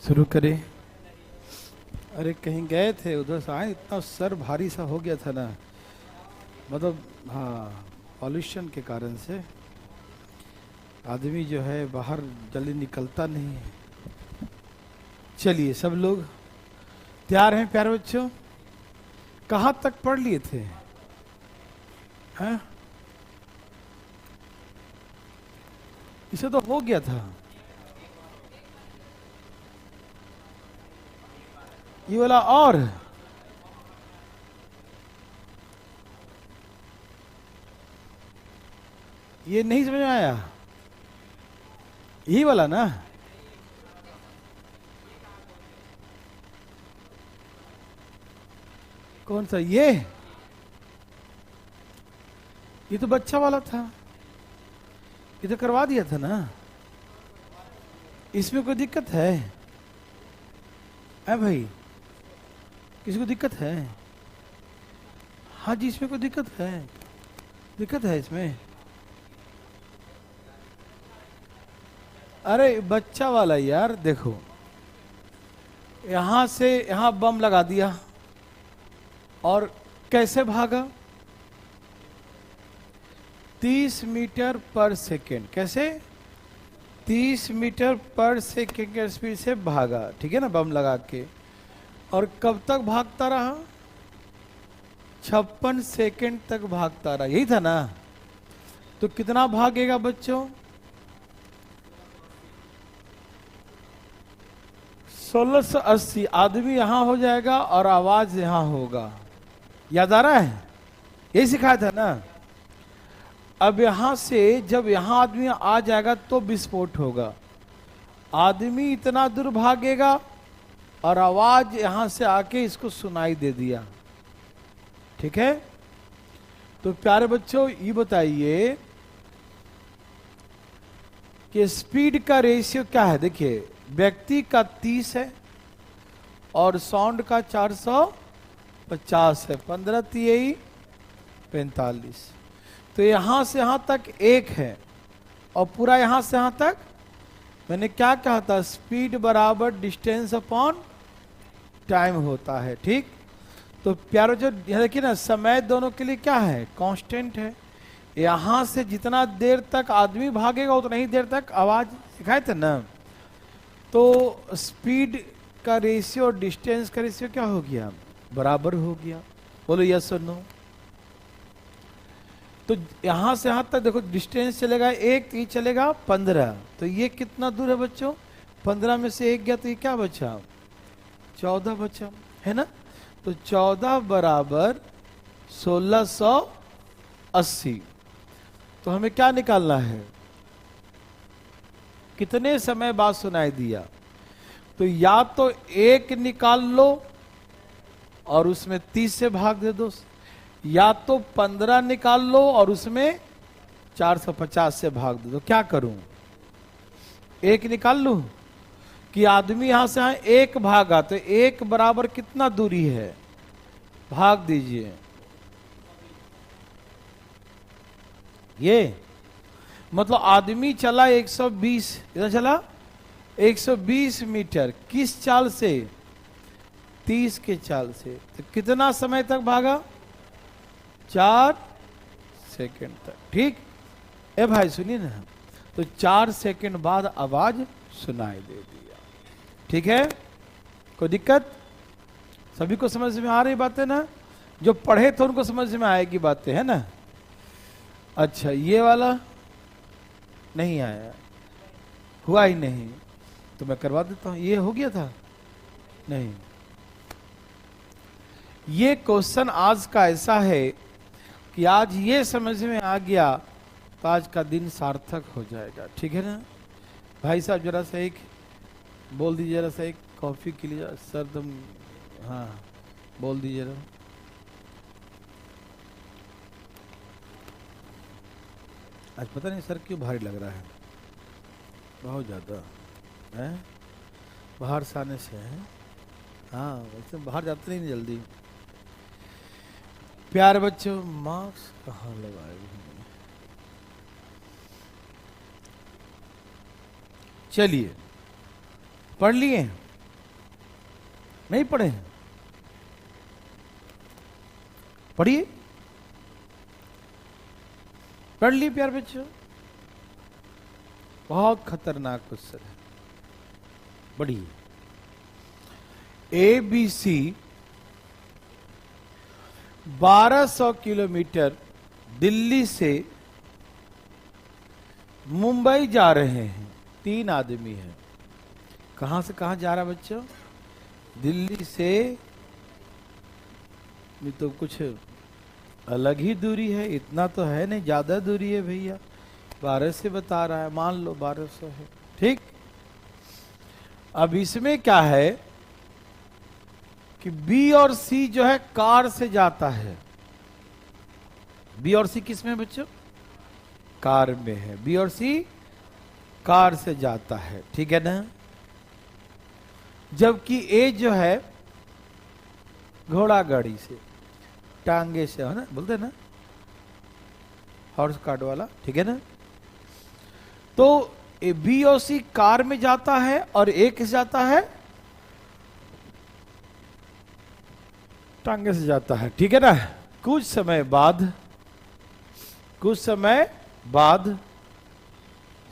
शुरू करें। अरे कहीं गए थे, उधर से आए, इतना सर भारी सा हो गया था ना, मतलब हाँ, पॉल्यूशन के कारण से आदमी जो है बाहर जल्दी निकलता नहीं है। चलिए सब लोग तैयार हैं प्यारे बच्चों? कहाँ तक पढ़ लिए थे? हैं? इसे तो हो गया था। ये वाला और ये नहीं समझ में आया, यही वाला ना? कौन सा? ये तो बच्चा वाला था, ये तो करवा दिया था ना। इसमें कोई दिक्कत है? भाई किसी को दिक्कत है? हाँ जी, इसमें कोई दिक्कत है? दिक्कत है इसमें? अरे बच्चा वाला यार, देखो यहां से यहां बम लगा दिया और कैसे भागा? 30 मीटर पर सेकेंड। कैसे? 30 मीटर पर सेकेंड के स्पीड से भागा, ठीक है ना, बम लगा के। और कब तक भागता रहा? 56 सेकेंड तक भागता रहा, यही था ना? तो कितना भागेगा बच्चों? 1680। आदमी यहां हो जाएगा और आवाज यहां होगा। याद आ रहा है? यही सिखाया था ना। अब यहां से जब यहां आदमी आ जाएगा तो विस्फोट होगा। आदमी इतना दूर भागेगा और आवाज यहां से आके इसको सुनाई दे दिया, ठीक है? तो प्यारे बच्चों ये बताइए कि स्पीड का रेशियो क्या है? देखिए, व्यक्ति का 30 है और साउंड का 450 है। 15 तियई 45। तो यहां से यहां तक 1 है और पूरा यहां से यहां तक, मैंने क्या कहा था? स्पीड बराबर डिस्टेंस अपॉन टाइम होता है, ठीक? तो प्यारो जो देखिए ना, समय दोनों के लिए क्या है? कांस्टेंट है। यहां से जितना देर तक आदमी भागेगा उतना ही देर तक आवाज सिखाए थे ना। तो स्पीड का रेशियो और डिस्टेंस का रेशियो क्या हो गया? बराबर हो गया। बोलो यस और नो। तो यहां से यहां तक देखो, डिस्टेंस चलेगा 1, तो ये चलेगा 15। तो ये कितना दूर है बच्चों? 15 में से 1 गया तो ये क्या बचा? 14 बचा, है ना? तो 14 बराबर 1680। तो हमें क्या निकालना है? कितने समय बाद सुनाई दिया? तो या तो 1 निकाल लो और उसमें 30 से भाग दे दो, या तो 15 निकाल लो और उसमें 450 से भाग दे दो। क्या करूं? 1 निकाल लूं कि आदमी यहां से यहां 1 भागा, तो 1 बराबर कितना दूरी है? भाग दीजिए। ये मतलब आदमी चला 120, कितना चला? 120 मीटर। किस चाल से? 30 के चाल से। तो कितना समय तक भागा? 4 सेकंड तक, ठीक? ए भाई सुनिए ना, तो 4 सेकंड बाद आवाज सुनाई दे दिया, ठीक है? कोई दिक्कत? सभी को समझ में आ रही बातें ना? जो पढ़े थे उनको समझ में आएगी बातें, है ना? अच्छा, ये वाला नहीं आया, हुआ ही नहीं, तो मैं करवा देता हूं। ये हो गया था? नहीं। ये क्वेश्चन आज का ऐसा है कि आज ये समझ में आ गया तो आज का दिन सार्थक हो जाएगा, ठीक है ना? भाई साहब जरा सा एक बोल दीजिए, जरा सा एक कॉफी के लिए सर तुम, हाँ बोल दीजिए जरा। आज पता नहीं सर क्यों भारी लग रहा है, बहुत ज़्यादा है, बाहर से आने से है। हाँ वैसे बाहर जाते नहीं जल्दी। प्यारे बच्चों, मार्क्स कहाँ लगाए हैं? चलिए पढ़ लिए? नहीं पढ़े हैं? पढ़िए, पढ़ ली प्यार बच्चों। बहुत खतरनाक क्वेश्चन है, बढ़िए। ABC 1200 किलोमीटर दिल्ली से मुंबई जा रहे हैं, 3 आदमी हैं। कहां से कहां जा रहा है बच्चों? दिल्ली से, ये तो कुछ अलग ही दूरी है, इतना तो है नहीं, ज्यादा दूरी है भैया। 12 से बता रहा है, मान लो 1200 है, ठीक। अब इसमें क्या है कि बी और सी जो है कार से जाता है। बी और सी किस में है बच्चों? कार में है। बी और सी कार से जाता है, ठीक है ना। जबकि ए जो है घोड़ा गाड़ी से, टांगे से, है ना, बोलते हैं ना, हॉर्स कार्ड वाला, ठीक है ना। तो बी और सी कार में जाता है और ए किस जाता है? टांगे से जाता है, ठीक है ना। कुछ समय बाद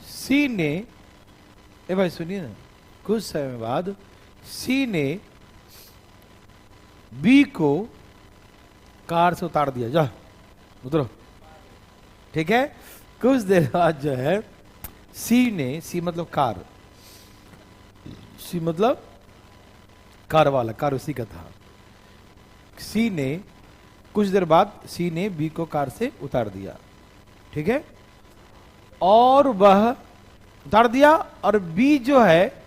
सी ने, ए भाई सुनिए ना, कुछ समय बाद सी ने बी को कार से उतार दिया, जा उतरो, ठीक है। कुछ देर बाद जो है सी ने, सी मतलब कार, सी मतलब कार वाला, कार उसी का था। सी ने, कुछ देर बाद सी ने बी को कार से उतार दिया, ठीक है। और वह उतार दिया और बी जो है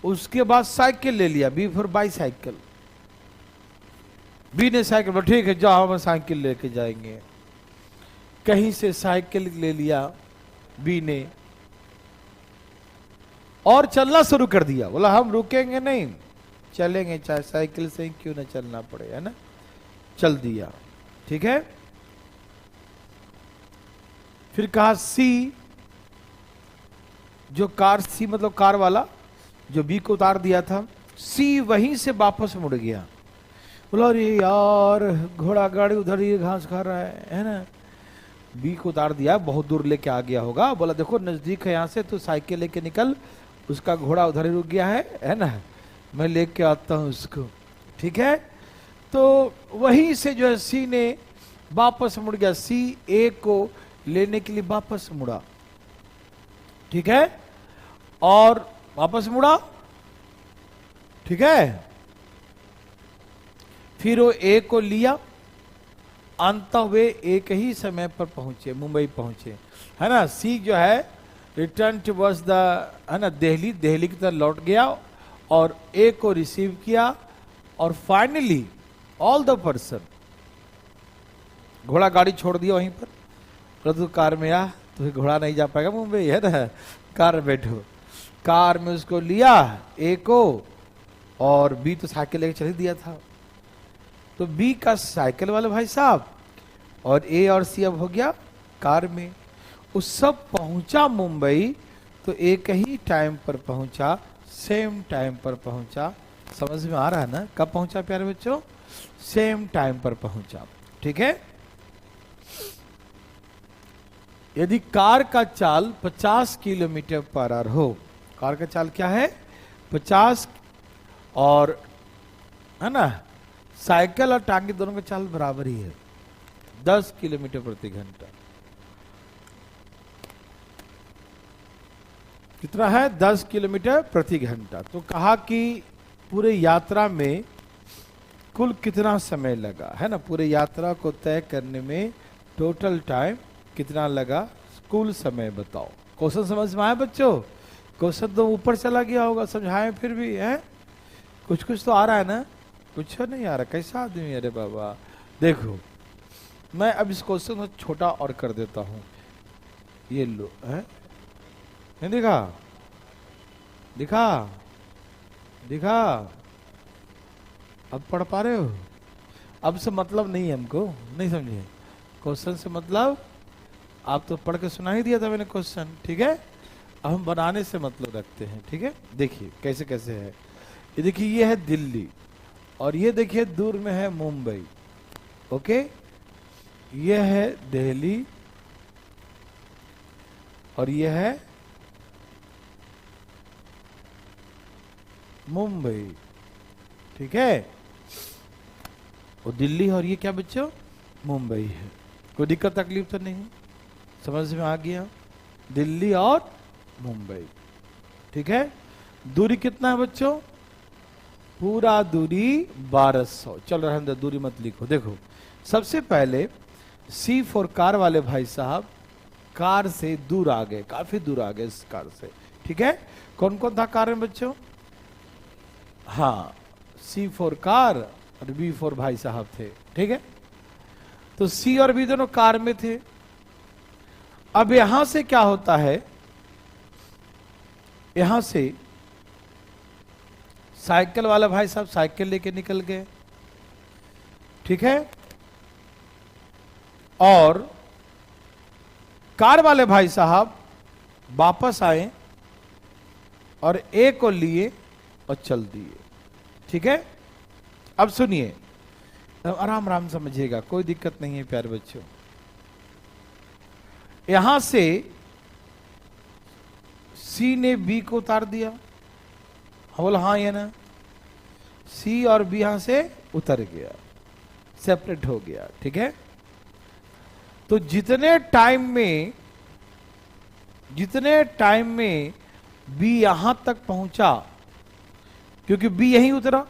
उसके बाद साइकिल ले लिया, बी फॉर बाईसाइकिल। बी ने साइकिल पर, ठीक है जाओ हम साइकिल लेके जाएंगे। कहीं से साइकिल ले लिया बी ने और चलना शुरू कर दिया। बोला हम रुकेंगे नहीं, चलेंगे, चाहे साइकिल से क्यों ना चलना पड़े, है ना। चल दिया, ठीक है। फिर कहा सी, जो कार, सी मतलब कार वाला जो बी को उतार दिया था, सी वहीं से वापस मुड़ गया। बोला अरे यार घोड़ा गाड़ी उधर ही घास खा रहा है ना। बी को उतार दिया, बहुत दूर लेके आ गया होगा। बोला देखो नजदीक है यहाँ से, तो साइकिल लेके निकल, उसका घोड़ा उधर ही रुक गया है ना, मैं लेके आता हूँ उसको, ठीक है। तो वहीं से जो है सी ने वापस मुड़ गया, सी ए को लेने के लिए वापस मुड़ा, ठीक है। और वापस मुड़ा, ठीक है। फिर वो ए को लिया, अंततः वे एक ही समय पर पहुंचे, मुंबई पहुंचे, है ना। सी जो है रिटर्न टुवर्ड्स द, है ना, दिल्ली की तरफ लौट गया और ए को रिसीव किया। और फाइनली ऑल द पर्सन, घोड़ा गाड़ी छोड़ दिया वहीं पर, तो कार में आ, तो घोड़ा नहीं जा पाएगा मुंबई, है ना, कार में बैठो। कार में उसको लिया ए को, और बी तो साइकिल लेके चल ही दिया था। तो बी का साइकिल वाले भाई साहब और ए और सी अब हो गया कार में। उस सब पहुंचा मुंबई, तो एक ही टाइम पर पहुंचा, सेम टाइम पर पहुंचा। समझ में आ रहा है ना, कब पहुंचा प्यारे बच्चों? सेम टाइम पर पहुंचा, ठीक है। यदि कार का चाल 50 किलोमीटर पर आवर हो, कार का चाल क्या है? 50, और है ना साइकिल और टांगे दोनों का चाल बराबर ही है, 10 किलोमीटर प्रति घंटा। कितना है? 10 किलोमीटर प्रति घंटा। तो कहा कि पूरे यात्रा में कुल कितना समय लगा, है ना, पूरे यात्रा को तय करने में टोटल टाइम कितना लगा, कुल समय बताओ। क्वेश्चन समझ में आया बच्चों? क्वेश्चन तो ऊपर चला गया होगा, समझाएं फिर भी, है कुछ कुछ तो आ रहा है ना? कुछ नहीं आ रहा, कैसा आदमी? अरे बाबा देखो, मैं अब इस क्वेश्चन को छोटा और कर देता हूं। ये लो, है नहीं दिखा? दिखा? दिखा? अब पढ़ पा रहे हो? अब से मतलब नहीं है हमको, नहीं समझे? क्वेश्चन से मतलब आप तो पढ़ के सुना ही दिया था मैंने क्वेश्चन, ठीक है। अब हम बनाने से मतलब रखते हैं, ठीक है। देखिए कैसे कैसे है। ये देखिए ये है दिल्ली, और ये देखिए दूर में है मुंबई। ओके, ये है दिल्ली और ये है मुंबई। ठीक है, वो दिल्ली और ये क्या बच्चों, मुंबई है। कोई दिक्कत तकलीफ तो नहीं, समझ में आ गया, दिल्ली और मुंबई। ठीक है, दूरी कितना है बच्चों, पूरा दूरी 1200। चल रहने दो, दूरी मत लिखो। देखो सबसे पहले सी फॉर कार वाले भाई साहब कार से दूर आ गए, काफी दूर आ गए इस कार से। ठीक है, कौन कौन था कार में बच्चों, हाँ सी फॉर कार और बी फॉर भाई साहब थे। ठीक है, तो सी और बी दोनों कार में थे। अब यहां से क्या होता है, यहां से साइकिल वाला भाई साहब साइकिल लेके निकल गए। ठीक है, और कार वाले भाई साहब वापस आए और ए को लिए और चल दिए। ठीक है, अब सुनिए, आराम आराम समझिएगा, कोई दिक्कत नहीं है प्यारे बच्चों। यहां से सी ने बी को उतार दिया, बोला हाँ या ना, सी और बी यहां से उतर गया, सेपरेट हो गया। ठीक है, तो जितने टाइम में बी यहां तक पहुंचा, क्योंकि बी यहीं उतरा,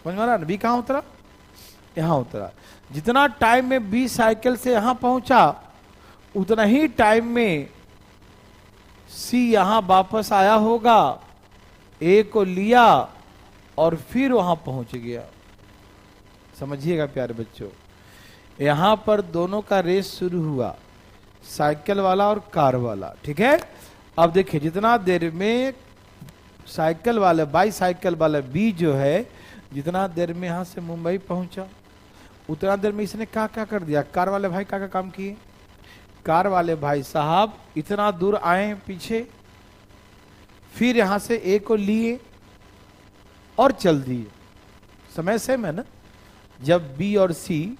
समझ में आ रहा है, बी कहां उतरा, यहां उतरा। जितना टाइम में बी साइकिल से यहां पहुंचा, उतना ही टाइम में सी यहां वापस आया होगा, ए को लिया और फिर वहां पहुंच गया। समझिएगा प्यारे बच्चों, यहां पर दोनों का रेस शुरू हुआ, साइकिल वाला और कार वाला। ठीक है, अब देखिए जितना देर में साइकिल वाला बाईसाइकिल वाला बी जो है, जितना देर में यहां से मुंबई पहुंचा, उतना देर में इसने क्या क्या कर दिया, कार वाले भाई क्या काम किए, कार वाले भाई साहब इतना दूर आए पीछे, फिर यहां से ए को लिए और चल दिए। समय सेम है ना, जब बी और सी,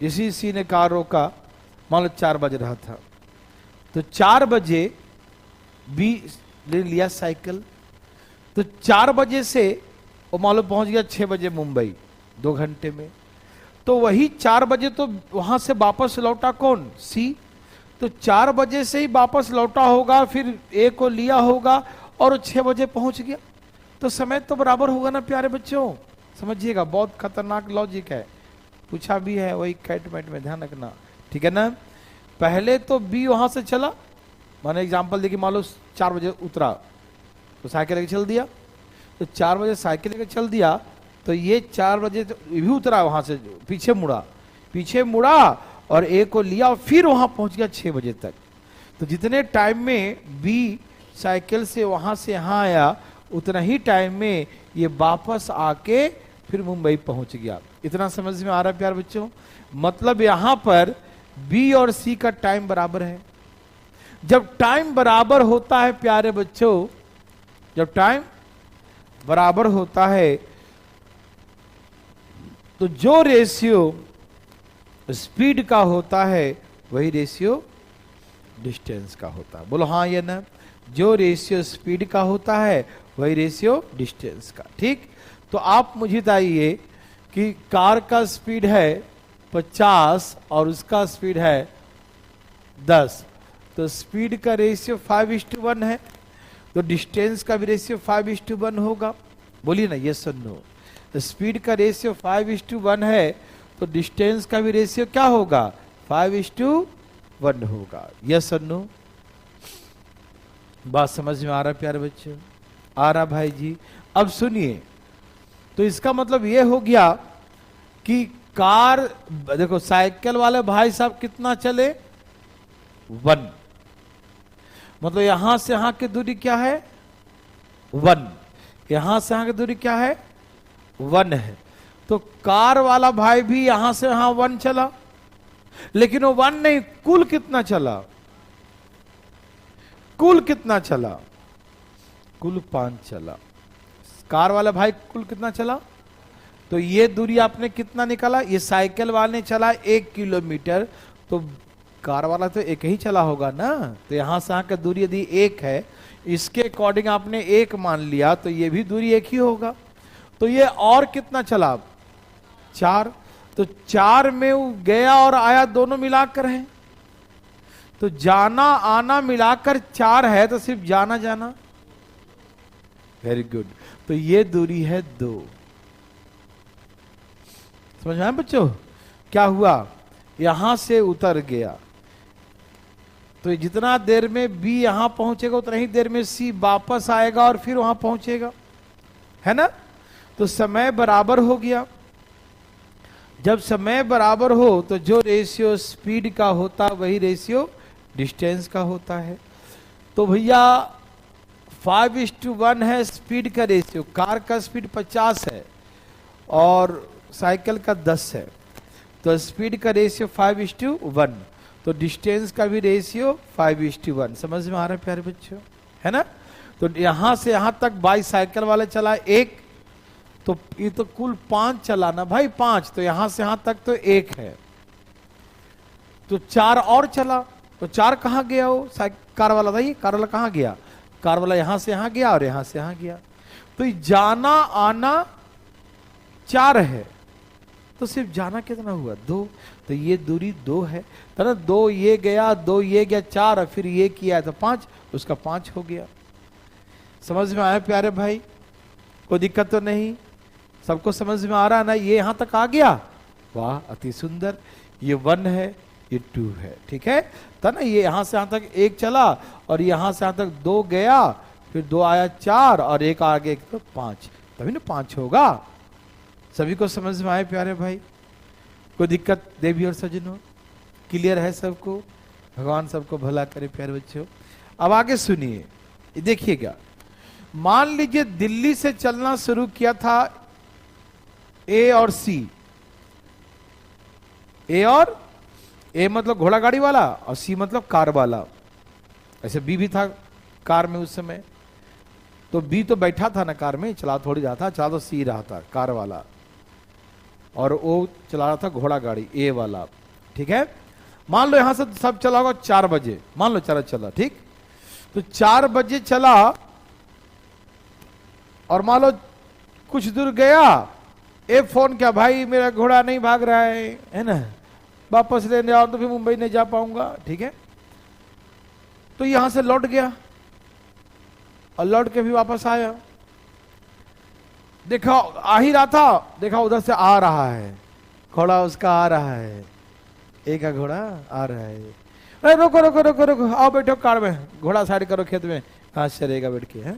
इसी सी ने कार रोका, मान लो 4 बज रहा था, तो 4 बजे बी ने लिया साइकिल, तो 4 बजे से वो मान लो पहुंच गया 6 बजे मुंबई, 2 घंटे में। तो वही 4 बजे तो वहां से वापस लौटा कौन, सी, तो 4 बजे से ही वापस लौटा होगा, फिर ए को लिया होगा और 6 बजे पहुंच गया, तो समय तो बराबर होगा ना प्यारे बच्चों। समझिएगा, बहुत खतरनाक लॉजिक है, पूछा भी है, वही कैटमेट में ध्यान रखना। ठीक है ना, पहले तो बी वहां से चला, माने एग्जांपल देखिए, मान लो 4 बजे उतरा तो साइकिल लेके चल दिया, तो 4 बजे साइकिल लेके चल दिया, तो ये 4 बजे तो भी उतरा, वहां से पीछे मुड़ा और ए को लिया और फिर वहां पहुंच गया 6 बजे तक। तो जितने टाइम में बी साइकिल से वहां से यहां आया, उतना ही टाइम में ये वापस आके फिर मुंबई पहुंच गया। इतना समझ में आ रहा है प्यारे बच्चों, मतलब यहां पर बी और सी का टाइम बराबर है। जब टाइम बराबर होता है प्यारे बच्चों, जब टाइम बराबर होता है, तो जो रेशियो स्पीड का होता है वही रेशियो डिस्टेंस का होता है। बोलो हाँ या ना, जो रेशियो स्पीड का होता है वही रेशियो डिस्टेंस का। ठीक, तो आप मुझे बताइए कि कार का स्पीड है 50 और उसका स्पीड है 10, तो स्पीड का रेशियो 5:1 है, तो डिस्टेंस का भी रेशियो 5:1 होगा। बोलिए ना यस और नो, तो स्पीड का रेशियो 5:1 है, तो डिस्टेंस का भी रेशियो क्या होगा, 5:1 होगा। यस और नो, बात समझ में आ रहा है प्यारे बच्चों, आ रहा भाई जी। अब सुनिए, तो इसका मतलब ये हो गया कि कार, देखो साइकिल वाले भाई साहब कितना चले, 1, मतलब यहां से यहां की दूरी क्या है, 1, यहां से यहां की दूरी क्या है, 1 है। तो कार वाला भाई भी यहां से यहां 1 चला, लेकिन वो 1 नहीं, कुल कितना चला, कुल कितना चला, कुल 5 चला। कार वाला भाई कुल कितना चला? तो ये दूरी आपने कितना निकाला? ये साइकिल वाले ने चला 1 किलोमीटर, तो कार वाला तो एक ही चला होगा ना। तो यहां से यहां की दूरी यदि 1 है, इसके अकॉर्डिंग आपने 1 मान लिया, तो ये भी दूरी 1 ही होगा। तो ये और कितना चला? 4। तो 4 में वो गया और आया दोनों मिलाकर है, तो जाना आना मिलाकर 4 है, तो सिर्फ जाना जाना। Very good. तो ये दूरी है 2। समझ में आया बच्चों? क्या हुआ? यहां से उतर गया, तो जितना देर में B यहां पहुंचेगा उतना ही देर में C वापस आएगा और फिर वहां पहुंचेगा, है ना। तो समय बराबर हो गया। जब समय बराबर हो तो जो रेशियो स्पीड का होता वही रेशियो डिस्टेंस का होता है। तो भैया 5:1 है स्पीड का रेशियो। कार का स्पीड 50 है और साइकिल का 10 है, तो स्पीड का रेशियो 5:1, तो डिस्टेंस का भी रेशियो 5:1। समझ में आ रहा है प्यारे बच्चों, है ना। तो यहां से यहां तक बाई साइकिल वाले चला 1, तो ये तो कुल 5 चला ना भाई, 5। तो यहां से यहां तक तो 1 है, तो 4 और चला। तो 4 कहां गया? वो कार वाला था, ये कार वाला कहां गया? कार वाला यहां से यहां गया और यहां से यहां गया, तो जाना आना 4 है, तो सिर्फ जाना कितना हुआ? 2। तो ये दूरी 2 है, तो ना 2 ये गया, 2 ये गया, 4, और फिर ये किया है तो 5, उसका 5 हो गया। समझ में आया प्यारे भाई? कोई दिक्कत तो नहीं? सबको समझ में आ रहा है ना? ये यहां तक आ गया, वाह अति सुंदर। ये 1 है, ये 2 है, ठीक है। तो ना ये यहां से यहां तक 1 चला और यहां से यहां तक 2 गया, फिर 2 आया 4 और 1 आ गया तो 5, तभी ना 5 होगा। सभी को समझ में आए प्यारे भाई? कोई दिक्कत देवी और सज्जनों? क्लियर है सबको? भगवान सबको भला करे प्यारे बच्चों। अब आगे सुनिए, देखिएगा। मान लीजिए दिल्ली से चलना शुरू किया था ए और सी। ए और ए मतलब घोड़ा गाड़ी वाला और सी मतलब कार वाला। ऐसे बी भी था कार में उस समय, तो बी तो बैठा था ना कार में, चला थोड़ी रहा था, चला तो सी रहा था कार वाला, और वो चला रहा था घोड़ा गाड़ी ए वाला, ठीक है। मान लो यहां से सब चला होगा 4 बजे, मान लो चला, ठीक। तो 4 बजे चला और मान लो कुछ दूर गया, ए फोन क्या, भाई मेरा घोड़ा नहीं भाग रहा है ना, वापस लेने आओ तो फिर मुंबई नहीं जा पाऊंगा, ठीक है। तो यहां से लौट गया और लौट के भी वापस आया, देखा आ ही रहा था, देखा उधर से आ रहा है घोड़ा, उसका आ रहा है, एक का घोड़ा आ रहा है। अरे रोको रोको रोको रोको, आओ बैठो कार में, घोड़ा साइड करो खेत में, कहां चलेगा बैठ के, है।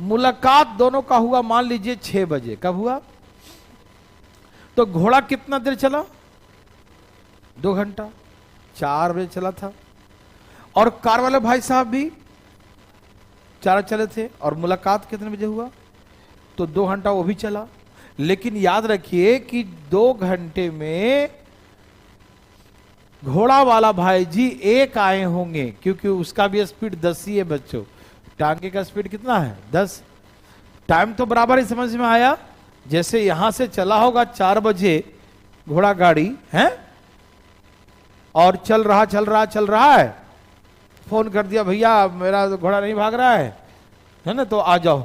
मुलाकात दोनों का हुआ मान लीजिए 6 बजे। कब हुआ? तो घोड़ा कितना देर चला? 2 घंटा। 4 बजे चला था, और कार वाले भाई साहब भी 4 चले थे, और मुलाकात कितने बजे हुआ? तो 2 घंटा वो भी चला। लेकिन याद रखिए कि 2 घंटे में घोड़ा वाला भाई जी 1 आए होंगे, क्योंकि उसका भी स्पीड 10 ही है बच्चों। टांगे का स्पीड कितना है? 10। टाइम तो बराबर ही, समझ में आया? जैसे यहां से चला होगा 4 बजे घोड़ा गाड़ी है, और चल रहा है, फोन कर दिया भैया मेरा घोड़ा नहीं भाग रहा है ना, तो आ जाओ।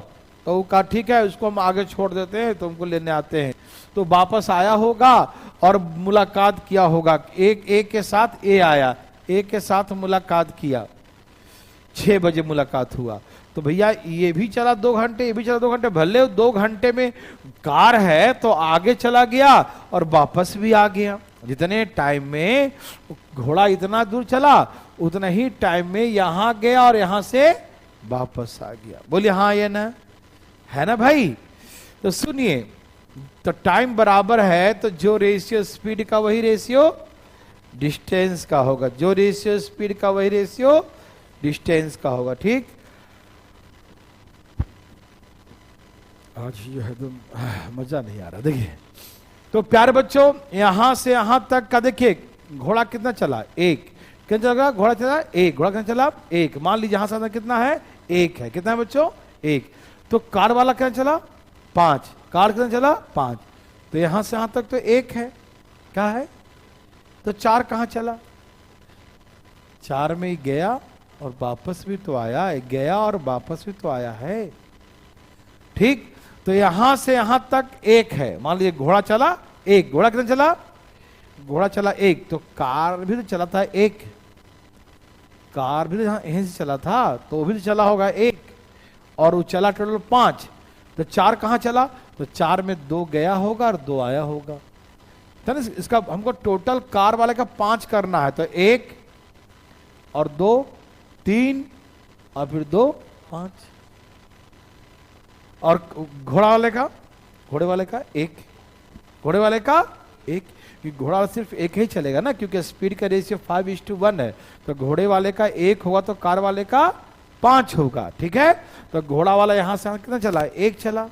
तो वो कहा ठीक है, उसको हम आगे छोड़ देते हैं, तुमको लेने आते हैं। तो वापस आया होगा और मुलाकात किया होगा, एक के साथ ए आया, एक के साथ मुलाकात किया, 6 बजे मुलाकात हुआ। तो भैया ये भी चला 2 घंटे, ये भी चला 2 घंटे, भले 2 घंटे में कार है तो आगे चला गया और वापस भी आ गया। जितने टाइम में घोड़ा इतना दूर चला, उतना ही टाइम में यहां गया और यहां से वापस आ गया। बोलिए हाँ या ना, है ना भाई? तो सुनिए, तो टाइम बराबर है, तो जो रेशियो स्पीड का वही रेशियो डिस्टेंस का होगा, जो रेशियो स्पीड का वही रेशियो डिस्टेंस का होगा, ठीक। आज जो है तो मजा नहीं आ रहा। देखिए तो प्यारे बच्चों, यहां से यहां तक का देखिए घोड़ा कितना चला? 1। कितना चला घोड़ा? चला 1। घोड़ा कितना चला? 1। मान लीजिए यहां से कितना है? 1 है। कितना है बच्चों? 1। तो कार वाला कितना चला 5, कार कितना चला 5, तो यहां से यहां तक तो 1 है, क्या है, तो 4 कहां चला, 4 में ही गया और वापस भी तो आया, गया और वापस भी तो आया है, ठीक। तो यहां से यहां तक 1 है, मान लीजिए घोड़ा चला 1, घोड़ा कितना चला, घोड़ा चला 1, तो कार भी तो चला था 1, कार भी तो यहीं से चला था, तो वो भी तो चला होगा 1, और वो चला टोटल 5, तो 4 कहां चला, तो 4 में 2 गया होगा और 2 आया होगा, तो ना इसका हमको टोटल कार वाले का 5 करना है, तो 1 और 2 3 और फिर 2 5, और घोड़ा वाले का, घोड़े वाले का 1, घोड़े वाले का 1, क्योंकि घोड़ा सिर्फ 1 ही चलेगा ना, क्योंकि स्पीड का रेशियो 5:1 है, तो घोड़े वाले का 1 होगा तो कार वाले का 5 होगा, ठीक है। तो घोड़ा वाला यहां से कितना चला, 1 चला,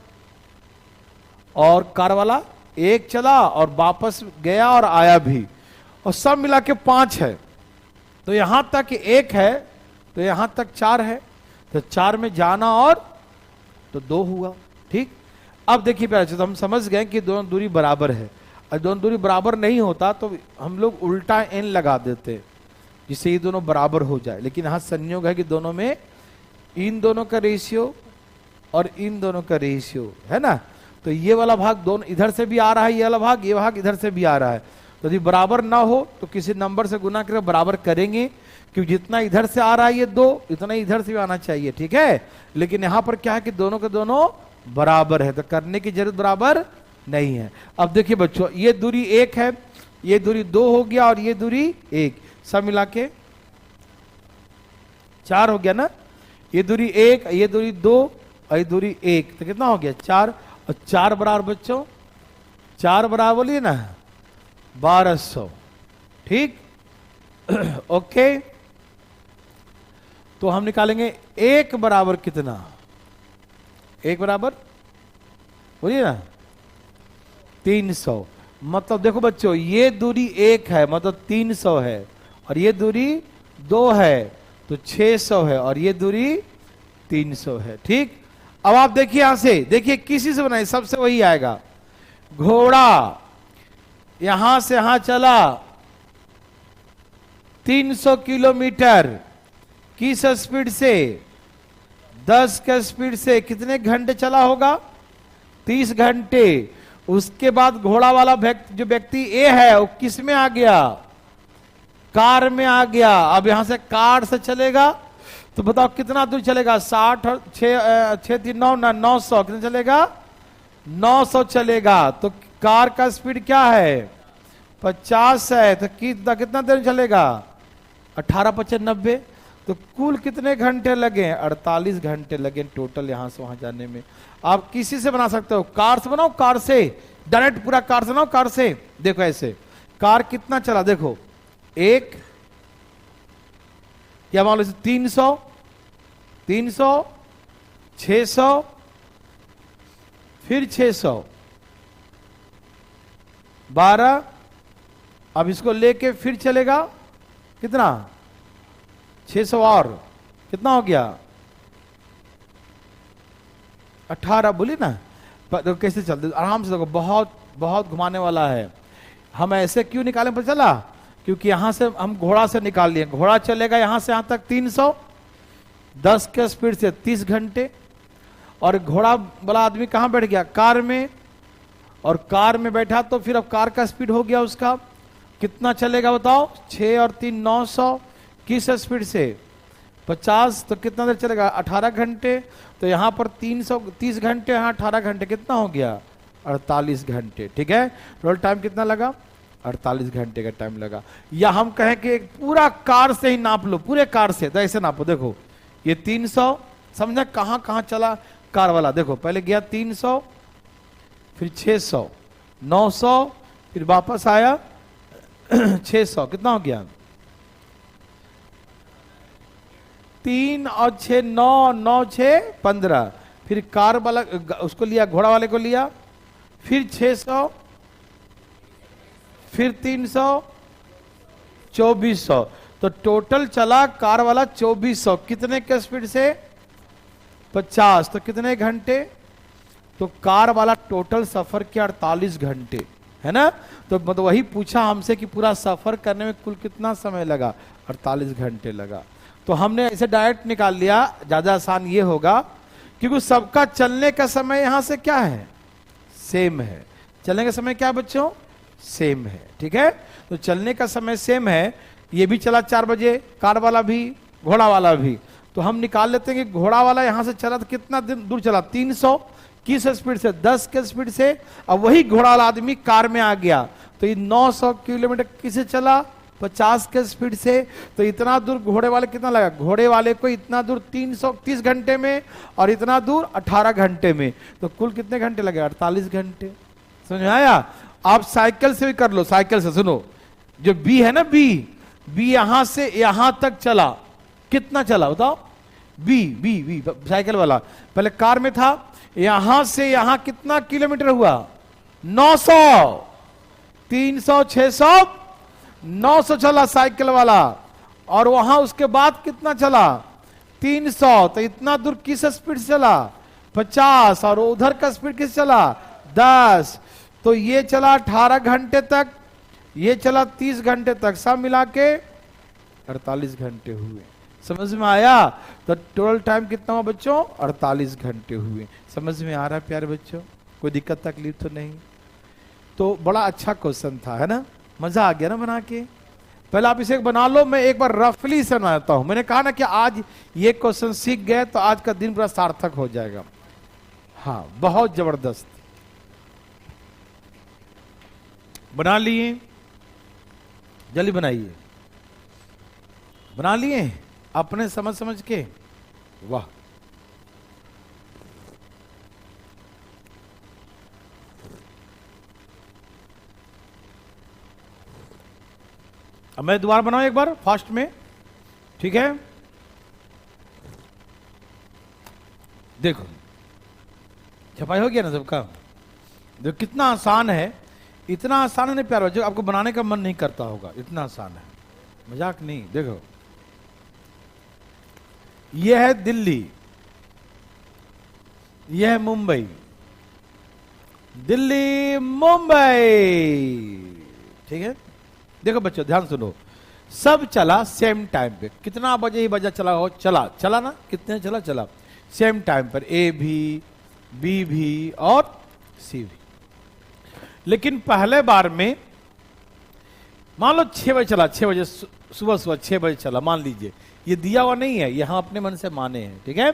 और कार वाला 1 चला और वापस गया और आया भी, और सब मिला के 5 है, तो यहां तक 1 है, तो यहां तक 4 है, तो 4 में जाना और तो 2 हुआ, ठीक। अब देखिए प्यारे, तो हम समझ गए कि दोनों दूरी बराबर है, और दोनों दूरी बराबर नहीं होता तो हम लोग उल्टा n लगा देते जिससे ये दोनों बराबर हो जाए, लेकिन यहां संयोग है कि दोनों में इन दोनों का रेशियो और इन दोनों का रेशियो है ना, तो ये वाला भाग दोनों इधर से भी आ रहा है, ये वाला भाग, ये भाग इधर से भी आ रहा है, तो यदि बराबर ना हो तो किसी नंबर से गुना करके बराबर करेंगे, क्योंकि जितना इधर से आ रहा है ये 2, इतना इधर से भी आना चाहिए, ठीक है। लेकिन यहां पर क्या है कि दोनों के दोनों बराबर है, तो करने की जरूरत बराबर नहीं है। अब देखिए बच्चों, ये दूरी 1 है, ये दूरी 2 हो गया, और ये दूरी 1, सब मिला के 4 हो गया ना, ये दूरी 1, ये दूरी 2 और ये दूरी 1, तो कितना हो गया 4, और 4 बराबर बच्चों, 4 बराबर बोलिए ना 1200, ठीक। ओके, तो हम निकालेंगे 1 बराबर कितना, 1 बराबर बोलिए ना 300, मतलब देखो बच्चों, ये दूरी 1 है मतलब 300 है, और ये दूरी 2 है तो 600 है, और ये दूरी 300 है, ठीक। अब आप देखिए यहां से, देखिए किसी से बनाए सबसे वही आएगा, घोड़ा यहां से यहां चला 300 किलोमीटर किस स्पीड से, 10 के स्पीड से, कितने घंटे चला होगा, 30 घंटे। उसके बाद घोड़ा वाला जो व्यक्ति ए है वो किस में आ गया, कार में आ गया। अब यहां से कार से चलेगा तो बताओ कितना दूर चलेगा, 60 और 6 9 900, कितना चलेगा 900 चलेगा। तो कार का स्पीड क्या है 50 है, तो कितना देर चलेगा 18 55 90, तो कुल कितने घंटे लगे 48 घंटे लगे टोटल यहां से वहां जाने में। आप किसी से बना सकते हो, कार से बनाओ, कार से डायरेक्ट पूरा कार से बनाओ, कार से देखो ऐसे कार कितना चला, देखो 1 या मान लो 300 300 600 फिर 600 12, अब इसको लेके फिर चलेगा कितना 600 और कितना हो गया 18, बोली ना। तो कैसे चलते आराम से, देखो बहुत बहुत घुमाने वाला है। हम ऐसे क्यों निकालें पता चला, क्योंकि यहां से हम घोड़ा से निकाल लिए, घोड़ा चलेगा यहां से यहां तक 300, 10 के स्पीड से 30 घंटे, और घोड़ा वाला आदमी कहां बैठ गया कार में, और कार में बैठा तो फिर अब कार का स्पीड हो गया उसका कितना चलेगा बताओ 6 और 3 900, किस स्पीड से 50, तो कितना देर चलेगा 18 घंटे। तो यहां पर 330 घंटे, यहां 18 घंटे, कितना हो गया 48 घंटे, ठीक है। टोटल टाइम कितना लगा 48 घंटे का टाइम लगा। या हम कहें कि पूरा कार से ही नाप लो, पूरे कार से, तो ऐसे नापो, देखो ये 300, समझा कहां कहां चला कार वाला, देखो पहले गया 300 फिर 600 900 फिर वापस आया 600, कितना हो गया 3 और 6 9 9 6 15, फिर कार वाला उसको लिया, घोड़ा वाले को लिया, फिर 600 फिर 300 2400, तो टोटल चला कार वाला 2400, कितने के स्पीड से 50, तो कितने घंटे? तो कार वाला टोटल सफर के 48 घंटे, है ना। तो मतलब वही पूछा हमसे कि पूरा सफर करने में कुल कितना समय लगा, 48 घंटे लगा। तो हमने ऐसे डायरेक्ट निकाल लिया, ज्यादा आसान ये होगा क्योंकि सबका चलने का समय यहां से क्या है, सेम है। चलने का समय क्या बच्चों, सेम है, ठीक है। तो चलने का समय सेम है, ये भी चला 4 बजे, कार वाला भी, घोड़ा वाला भी। तो हम निकाल लेते हैं कि घोड़ा वाला यहां से चला तो कितना दूर चला, 300 किस स्पीड से, 10 के स्पीड से। अब वही घोड़ा वाला आदमी कार में आ गया तो ये 900 किलोमीटर किसे चला, 50 के स्पीड से। तो इतना दूर घोड़े वाले कितना लगा, घोड़े वाले को इतना दूर 330 घंटे में, और इतना दूर 18 घंटे में। तो कुल कितने घंटे लगे, 48 घंटे। समझ में आया। आप साइकिल से भी कर लो, साइकिल से सुनो, जो बी है ना, बी यहां से यहां तक चला, कितना चला बताओ, बी साइकिल वाला पहले कार में था, यहां से यहां कितना किलोमीटर हुआ, 900, 300, 600, 900 चला साइकिल वाला। और वहां उसके बाद कितना चला, 300। तो इतना दूर किस स्पीड से चला, 50, और उधर का स्पीड किस चला, 10। तो ये चला 18 घंटे तक, ये चला 30 घंटे तक, सब मिला के 48 घंटे हुए। समझ में आया। तो टोटल टाइम कितना हुआ बच्चों, 48 घंटे हुए। समझ में आ रहा है प्यारे बच्चों, कोई दिक्कत तकलीफ तो नहीं। तो बड़ा अच्छा क्वेश्चन था, है ना, मजा आ गया ना बना के। पहले आप इसे बना लो, मैं एक बार रफली से बनाता हूं। मैंने कहा ना कि आज ये क्वेश्चन सीख गए तो आज का दिन पूरा सार्थक हो जाएगा। हाँ, बहुत जबरदस्त। बना लिए, जल्दी बनाइए। बना लिए अपने समझ के, वाह। अब मैं दोबारा बनाऊं एक बार फास्ट में, ठीक है। देखो छपाई हो गया ना सबका, देखो कितना आसान है। इतना आसान है नहीं प्यारा, जो आपको बनाने का मन नहीं करता होगा, इतना आसान है, मजाक नहीं। देखो यह है दिल्ली, यह है मुंबई, दिल्ली मुंबई, ठीक है। देखो बच्चों ध्यान सुनो, सब चला सेम टाइम पे, कितना बजे ही बजा चला हो, चला ना, कितने चला सेम टाइम पर, ए भी, बी भी और सी भी। लेकिन पहले बार में मान लो 6 बजे चला, 6 बजे सुबह 6 बजे चला, मान लीजिए, ये दिया हुआ नहीं है, यहां अपने मन से माने हैं, ठीक है।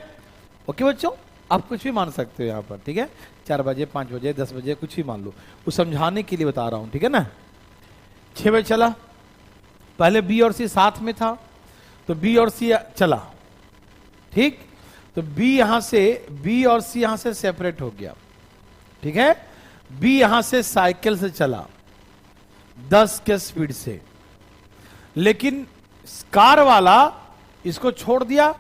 ओके बच्चों, आप कुछ भी मान सकते हो यहां पर, ठीक है। 4 बजे, 5 बजे, 10 बजे, कुछ भी मान लो, वो समझाने के लिए बता रहा हूं, ठीक है ना। 6 बजे चला, पहले बी और सी साथ में था, तो बी और सी चला, ठीक। तो बी यहां से, बी और सी यहां से सेपरेट हो गया, ठीक है। बी यहां से साइकिल से चला 10 के स्पीड से, लेकिन कार वाला इसको छोड़ दिया।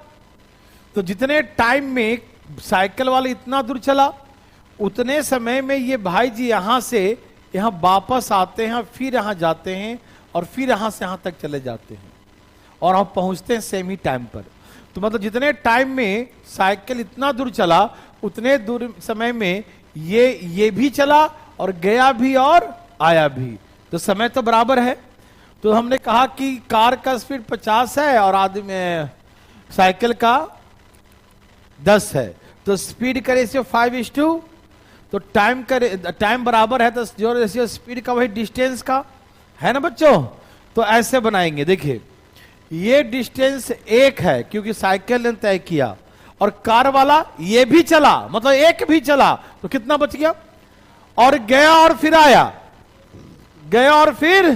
तो जितने टाइम में साइकिल वाला इतना दूर चला, उतने समय में ये भाई जी यहां से यहां वापस आते हैं, फिर यहां जाते हैं, और फिर यहां से यहां तक चले जाते हैं, और हम पहुंचते हैं सेम ही टाइम पर। तो मतलब जितने टाइम में साइकिल इतना दूर चला, उतने दूर समय में ये भी चला, और गया भी और आया भी, तो समय तो बराबर है। तो हमने कहा कि कार का स्पीड 50 है और आदमी साइकिल का 10 है, तो स्पीड का रेशियो 5:2, तो टाइम बराबर है, तो जो रेशियो स्पीड का वही डिस्टेंस का है ना बच्चों। तो ऐसे बनाएंगे, देखिए ये डिस्टेंस 1 है क्योंकि साइकिल ने तय किया, और कार वाला ये भी चला, मतलब 1 भी चला, तो कितना बच गया, और गया और फिर आया, गया और फिर,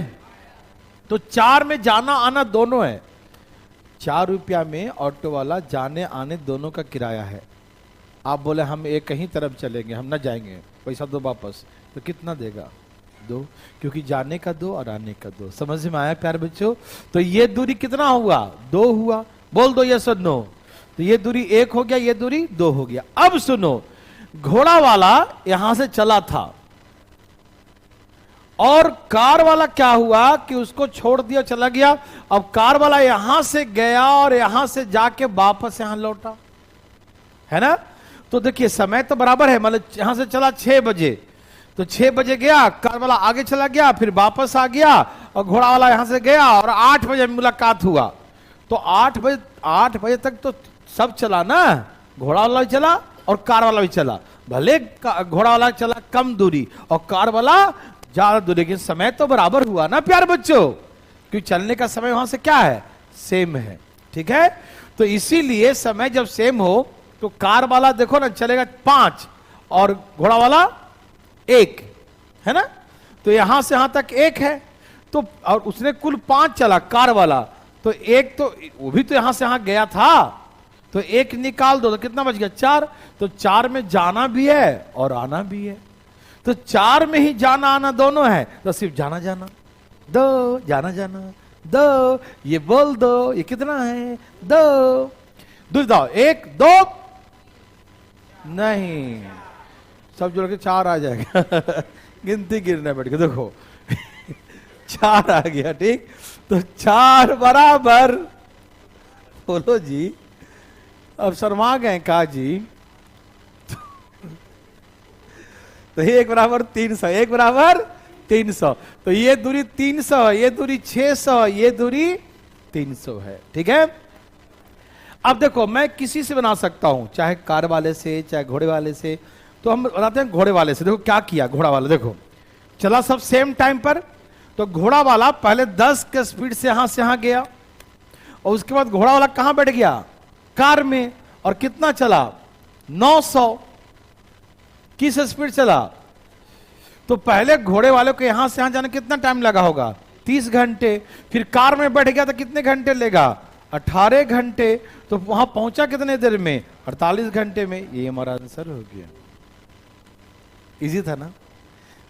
तो 4 में जाना आना दोनों है। 4 रुपया में ऑटो वाला जाने आने दोनों का किराया है। आप बोले हम एक ही तरफ चलेंगे, हम ना जाएंगे, पैसा दो वापस, तो कितना देगा, 2, क्योंकि जाने का 2 और आने का 2। समझ में आया प्यारे बच्चों। तो ये दूरी कितना हुआ, 2 हुआ, बोल दो यस और नो। तो ये दूरी 1 हो गया, ये दूरी 2 हो गया। अब सुनो, घोड़ा वाला यहां से चला था, और कार वाला क्या हुआ कि उसको छोड़ दिया, चला गया। अब कार वाला यहां से गया और यहां से जाके वापस यहां लौटा, है ना। तो देखिए समय तो बराबर है, मतलब यहां से चला 6 बजे, तो 6 बजे गया, कार वाला आगे चला गया, फिर वापस आ गया, और घोड़ा वाला यहां से गया, और 8 बजे मुलाकात हुआ। तो 8 बजे तक तो सब चला ना, घोड़ा वाला भी चला और कार वाला भी चला। भले घोड़ा वाला चला कम दूरी और कार वाला ज्यादा दूरी, लेकिन समय तो बराबर हुआ ना प्यारे बच्चों, क्योंकि चलने का समय वहां से क्या है, सेम है। ठीक है, तो इसीलिए समय जब सेम हो तो कार वाला देखो ना चलेगा 5 और घोड़ा वाला 1, है ना। तो यहां से यहां तक 1 है, तो और उसने कुल 5 चला कार वाला, तो 1 तो वो भी तो यहां से यहां गया था, तो 1 निकाल दो तो कितना बच गया, 4। तो 4 में जाना भी है और आना भी है, तो 4 में ही जाना आना दोनों है, तो सिर्फ जाना जाना दो, जाना जाना दो, ये बोल दो ये कितना है, 2 दूर जाओ, 1 2 नहीं, सब जोड़ के 4 आ जाएगा गिनती गिरने बैठ के देखो 4 आ गया, ठीक। तो 4 बराबर, बोलो जी, अब शर्मा गए का जी तो 1 बराबर 300, 1 बराबर 300, तो ये दूरी 300, ये दूरी 600, ये दूरी 300 है। ठीक है, अब देखो मैं किसी से बना सकता हूं, चाहे कार वाले से चाहे घोड़े वाले से, तो हम बनाते हैं घोड़े वाले से। देखो क्या किया घोड़ा वाला, देखो चला सब सेम टाइम पर, तो घोड़ा वाला पहले 10 के स्पीड से यहां गया, और उसके बाद घोड़ा वाला कहां बैठ गया, कार में, और कितना चला 900, किस स्पीड चला। तो पहले घोड़े वाले को यहां से यहां जाने कितना टाइम लगा होगा, 30 घंटे, फिर कार में बैठ गया तो कितने घंटे लेगा, 18 घंटे, तो वहां पहुंचा कितने देर में, 48 घंटे में। ये हमारा आंसर हो गया। इजी था ना,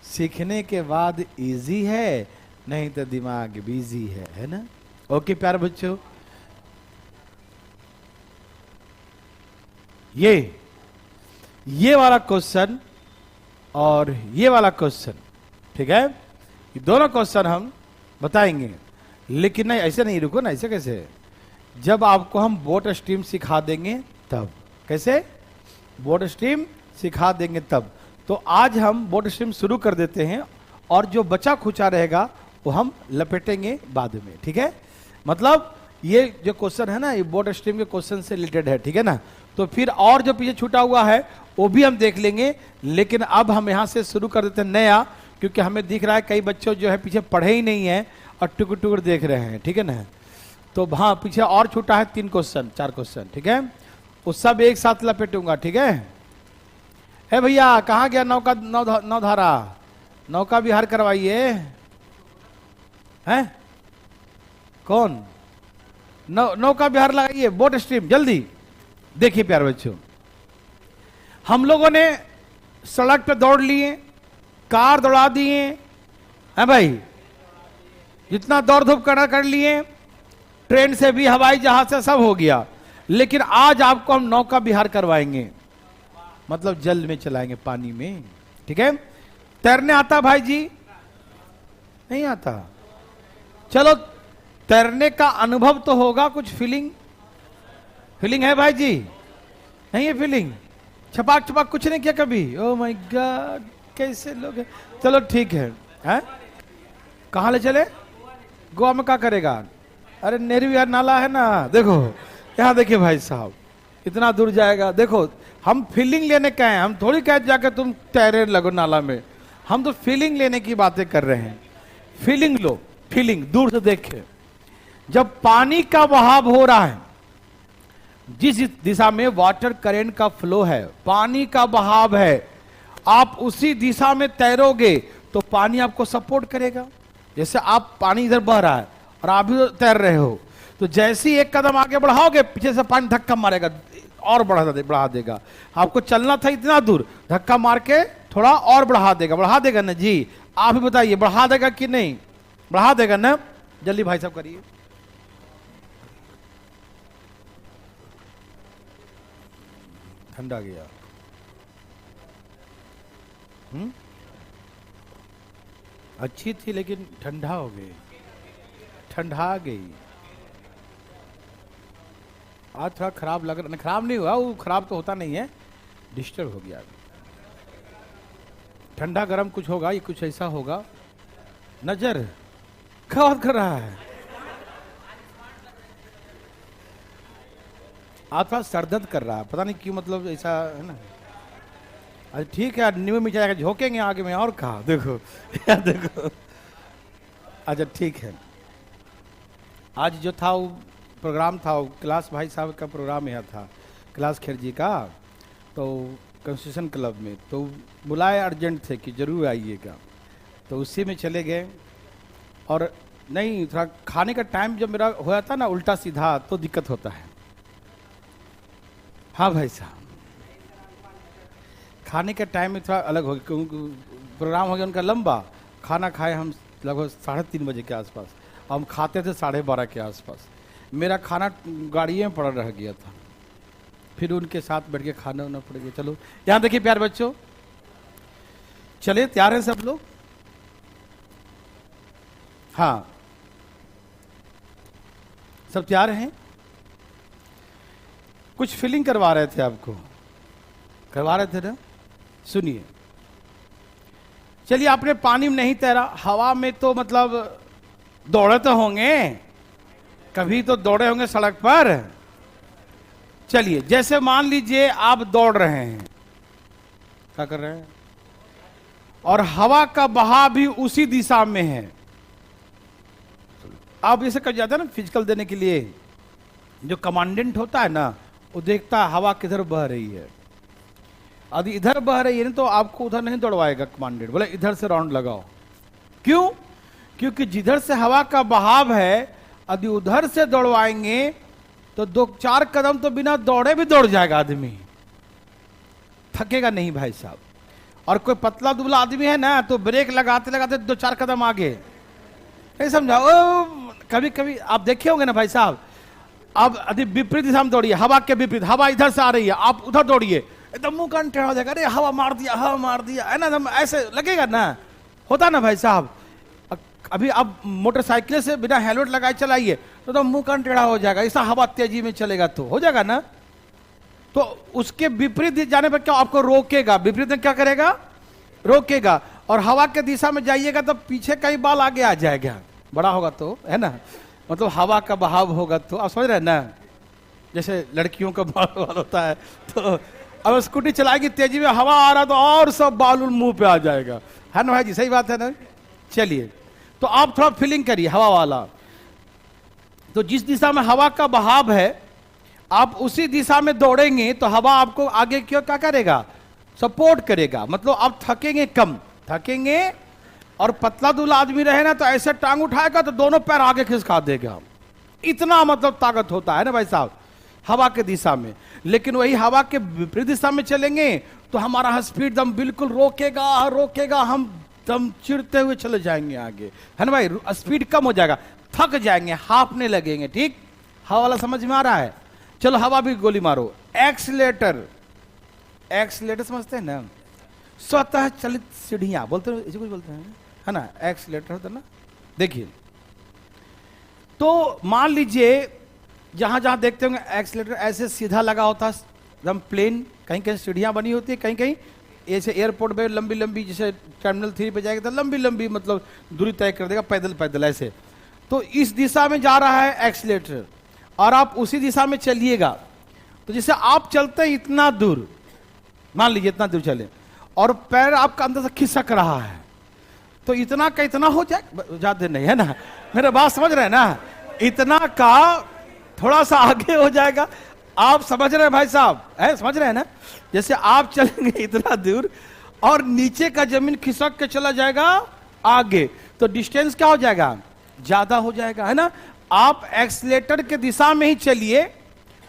सीखने के बाद इजी है, नहीं तो दिमाग बिजी है ना। ओके प्यारे बच्चों, ये वाला क्वेश्चन और ये वाला क्वेश्चन, ठीक है, ये दोनों क्वेश्चन हम बताएंगे, लेकिन नहीं ऐसे नहीं, रुको ना, ऐसे कैसे, जब आपको हम बोट स्ट्रीम सिखा देंगे तब। कैसे बोट स्ट्रीम सिखा देंगे तब। तो आज हम बोट स्ट्रीम शुरू कर देते हैं, और जो बचा खुचा रहेगा वो हम लपेटेंगे बाद में। ठीक है, मतलब ये जो क्वेश्चन है ना, ये बोट स्ट्रीम के क्वेश्चन से रिलेटेड है, ठीक है ना। तो फिर और जो पीछे छूटा हुआ है वो भी हम देख लेंगे, लेकिन अब हम यहां से शुरू कर देते हैं नया, क्योंकि हमें दिख रहा है कई बच्चों जो है पीछे पढ़े ही नहीं है और टुकुर टुकुर देख रहे हैं, ठीक है ना। तो हाँ पीछे और छूटा है 3 क्वेश्चन 4 क्वेश्चन, ठीक है, वो सब एक साथ लपेटूंगा। ठीक है भैया, कहाँ गया नौधारा, नौका विहार करवाइए, हैं कौन, नौका विहार लगाइए, बोट स्ट्रीम जल्दी। देखिए प्यारे बच्चों, हम लोगों ने सड़क पे दौड़ लिए, कार दौड़ा दिए, हैं भाई, जितना दौड़ धूप कर लिए, ट्रेन से भी हवाई जहाज से सब हो गया, लेकिन आज आपको हम नौका विहार करवाएंगे, मतलब जल में चलाएंगे, पानी में। ठीक है, तैरने आता भाई जी, नहीं आता, चलो तैरने का अनुभव तो होगा, कुछ फीलिंग है भाई जी, नहीं है फीलिंग, छपाक छपाक कुछ नहीं किया कभी, ओ माय गॉड कैसे लोग हैं। चलो ठीक है, कहां ले चले, गोवा में क्या करेगा, अरे नेहरू यार नाला है ना, देखो यहां देखिए भाई साहब, इतना दूर जाएगा। देखो हम फीलिंग लेने का है, हम थोड़ी कह जाकर तुम तैरे लगो नाला में, हम तो फीलिंग लेने की बातें कर रहे हैं। फीलिंग लो, फीलिंग दूर से देखे, जब पानी का बहाव हो रहा है, जिस दिशा में वाटर करंट का फ्लो है, पानी का बहाव है, आप उसी दिशा में तैरोगे तो पानी आपको सपोर्ट करेगा। जैसे आप पानी इधर बह रहा है और आप भी तैर रहे हो, तो जैसे ही एक कदम आगे बढ़ाओगे पीछे से पानी धक्का मारेगा और बढ़ा देगा। आपको चलना था इतना दूर, धक्का मार के थोड़ा और बढ़ा देगा ना जी। आप ही बताइए बढ़ा देगा कि नहीं, बढ़ा देगा ना। जल्दी भाई साहब करिए, ठंडा गया, अच्छी थी लेकिन ठंडा हो गई, ठंडा गई। आज थोड़ा खराब लग रहा, खराब नहीं हुआ, वो खराब तो होता नहीं है, डिस्टर्ब हो गया। ठंडा गरम कुछ होगा, ये कुछ ऐसा होगा। नजर क्या कर रहा है? आज थोड़ा सरदर्द कर रहा है, पता नहीं क्यों, मतलब ऐसा है ना। अरे ठीक है, नींबू मिर्चा जाकर झोंकेंगे आगे में, और कहा देखो देखो। अच्छा ठीक है, आज जो था वो प्रोग्राम था, वो क्लास भाई साहब का प्रोग्राम यह था, क्लास खिरजी का, तो कंस्टिट्यूशन क्लब में, तो बुलाए अर्जेंट थे कि जरूर आइएगा, तो उसी में चले गए। और नहीं, थोड़ा खाने का टाइम जब मेरा होया था ना उल्टा सीधा, तो दिक्कत होता है। हाँ भाई साहब, खाने के टाइम में थोड़ा अलग हो गया, क्योंकि प्रोग्राम हो गया उनका लंबा। खाना खाए हम लगभग 3:30 बजे के आसपास, हम खाते थे 12:30 के आसपास। मेरा खाना गाड़िए में पड़ा रह गया था, फिर उनके साथ बैठ के खाना होना पड़ गया। चलो यहाँ देखिए प्यारे बच्चों, चले तैयार हैं सब लोग? हाँ, सब तैयार हैं? कुछ फीलिंग करवा रहे थे आपको, करवा रहे थे ना? सुनिए, चलिए, आपने पानी में नहीं तैरा, हवा में तो मतलब दौड़े तो होंगे, कभी तो दौड़े होंगे सड़क पर। चलिए, जैसे मान लीजिए आप दौड़ रहे हैं, क्या कर रहे हैं, और हवा का बहाव भी उसी दिशा में है। आप जैसे कह जाते हैं ना फिजिकल देने के लिए, जो कमांडेंट होता है ना, वो देखता है हवा किधर बह रही है। यदि इधर बह रही है ना, तो आपको उधर नहीं दौड़वाएगा कमांडेंट, बोले इधर से राउंड लगाओ। क्यों? क्योंकि जिधर से हवा का बहाव है, यदि उधर से दौड़वाएंगे तो 2-4 कदम तो बिना दौड़े भी दौड़ जाएगा आदमी, थकेगा नहीं भाई साहब। और कोई पतला दुबला आदमी है ना, तो ब्रेक लगाते लगाते 2-4 कदम आगे, नहीं समझा? कभी कभी आप देखे होंगे ना भाई साहब, अब यदि विपरीत दिशा में दौड़िए, हवा के विपरीत, हवा इधर से आ रही है, आप उधर दौड़िए, एकदम मुंह कान टेढ़ा हो जाएगा, अरे हवा मार दिया, हवा मार दिया, है ना, ऐसे लगेगा ना, होता ना भाई साहब। अभी आप मोटरसाइकिल से बिना हेलमेट लगाए चलाइए तो मुंह कान टेढ़ा हो जाएगा, ऐसा हवा तेजी में चलेगा तो हो जाएगा ना। तो उसके विपरीत जाने पर क्या आपको रोकेगा, विपरीत में क्या करेगा, रोकेगा। और हवा के दिशा में जाइएगा तो पीछे कई बाल आगे आ जाएगा, बड़ा होगा तो, है ना, मतलब हवा का बहाव होगा तो। आप समझ रहे हैं ना, जैसे लड़कियों का बाल होता है, तो अब स्कूटी चलाएगी तेजी में, हवा आ रहा तो और सब बाल मुंह पे आ जाएगा, है ना भाई जी, सही बात है ना। चलिए, तो आप थोड़ा फीलिंग करिए हवा वाला। तो जिस दिशा में हवा का बहाव है, आप उसी दिशा में दौड़ेंगे तो हवा आपको आगे क्यों क्या करेगा, सपोर्ट करेगा, मतलब आप थकेंगे कम, थकेंगे। और पतला दुबला आदमी रहे ना, तो ऐसे टांग उठाएगा तो दोनों पैर आगे खिसका देगा, इतना मतलब ताकत होता है ना भाई साहब हवा के दिशा में। लेकिन वही हवा के विपरीत दिशा में चलेंगे तो हमारा स्पीड दम बिल्कुल रोकेगा, रोकेगा, हम दम चिड़ते हुए चले जाएंगे आगे, है ना भाई, स्पीड कम हो जाएगा, थक जाएंगे, हाफने लगेंगे। ठीक, हवा वाला समझ में आ रहा है? चलो हवा भी गोली मारो। एक्सीलेटर, एक्सीलेटर समझते हैं ना, स्वतः चलित सीढ़ियां बोलते हैं, इसे कुछ बोलते हैं, है ना, एक्सीलेटर होता है ना। देखिए, तो मान लीजिए जहां जहां देखते होंगे एक्सीलेटर ऐसे सीधा लगा होता है एकदम प्लेन, कहीं कहीं सीढ़ियां बनी होती है, कहीं कहीं ऐसे एयरपोर्ट में लंबी लंबी, जैसे टर्मिनल 3 पे जाएगा तो लंबी लंबी मतलब दूरी तय कर देगा, पैदल पैदल ऐसे। तो इस दिशा में जा रहा है एक्सीलेटर और आप उसी दिशा में चलिएगा, तो जैसे आप चलते हैं इतना दूर, मान लीजिए इतना दूर चले और पैर आपका अंदर से खिसक रहा है, तो इतना का इतना हो जाए, ज्यादा नहीं, है ना, मेरा बात समझ रहे हैं ना, इतना का थोड़ा सा आगे हो जाएगा। आप समझ रहे हैं भाई साहब, है, समझ रहे हैं ना, जैसे आप चलेंगे इतना दूर और नीचे का जमीन खिसक के चला जाएगा आगे, तो डिस्टेंस क्या हो जाएगा, ज्यादा हो जाएगा, है ना। आप एक्सीलेटर के दिशा में ही चलिए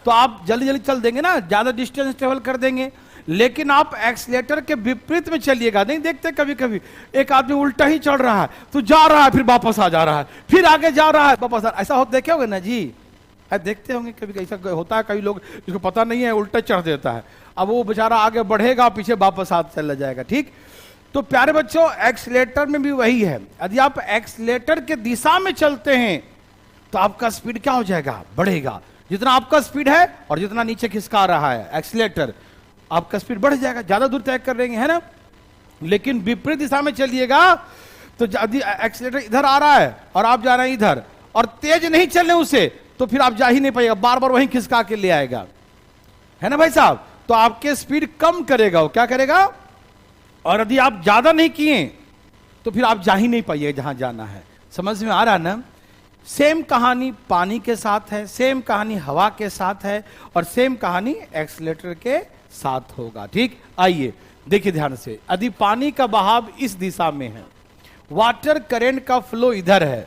तो आप जल्दी जल्दी चल देंगे ना, ज्यादा डिस्टेंस ट्रेवल कर देंगे। लेकिन आप एक्सीलेटर के विपरीत में चलिएगा, नहीं देखते कभी कभी एक आदमी उल्टा ही चढ़ रहा है तो जा रहा है, फिर वापस आ जा रहा है, फिर आगे जा रहा है वापस आ, ऐसा हो देखे होगे ना जी, देखते होंगे कभी, ऐसा होता है, कई लोग जिसको पता नहीं है उल्टा चढ़ देता है, अब वो बेचारा आगे बढ़ेगा पीछे वापस हाथ चला जाएगा। ठीक, तो प्यारे बच्चों एक्सीलेटर में भी वही है, यदि आप एक्सीलेटर के दिशा में चलते हैं तो आपका स्पीड क्या हो जाएगा, बढ़ेगा। जितना आपका स्पीड है और जितना नीचे खिसका रहा है एक्सीलेटर, आपका स्पीड बढ़ जाएगा, ज्यादा दूर तय कर लेंगे, है ना। लेकिन विपरीत दिशा में चलिएगा तो यदि एक्सीलेटर इधर आ रहा है और आप जा रहे हैं इधर और तेज नहीं चल रहे उसे, तो फिर आप जा ही नहीं पाएगा, बार बार वहीं खिसका के ले आएगा, है ना भाई साहब। तो आपके स्पीड कम करेगा वो, क्या करेगा। और यदि आप ज्यादा नहीं किए तो फिर आप जा ही नहीं पाइए जहां जाना है। समझ में आ रहा ना। सेम कहानी पानी के साथ है, सेम कहानी हवा के साथ है, और सेम कहानी एक्सीलेटर के साथ होगा। ठीक, आइए देखिए ध्यान से। यदि पानी का बहाव इस दिशा में है, वाटर करंट का फ्लो इधर है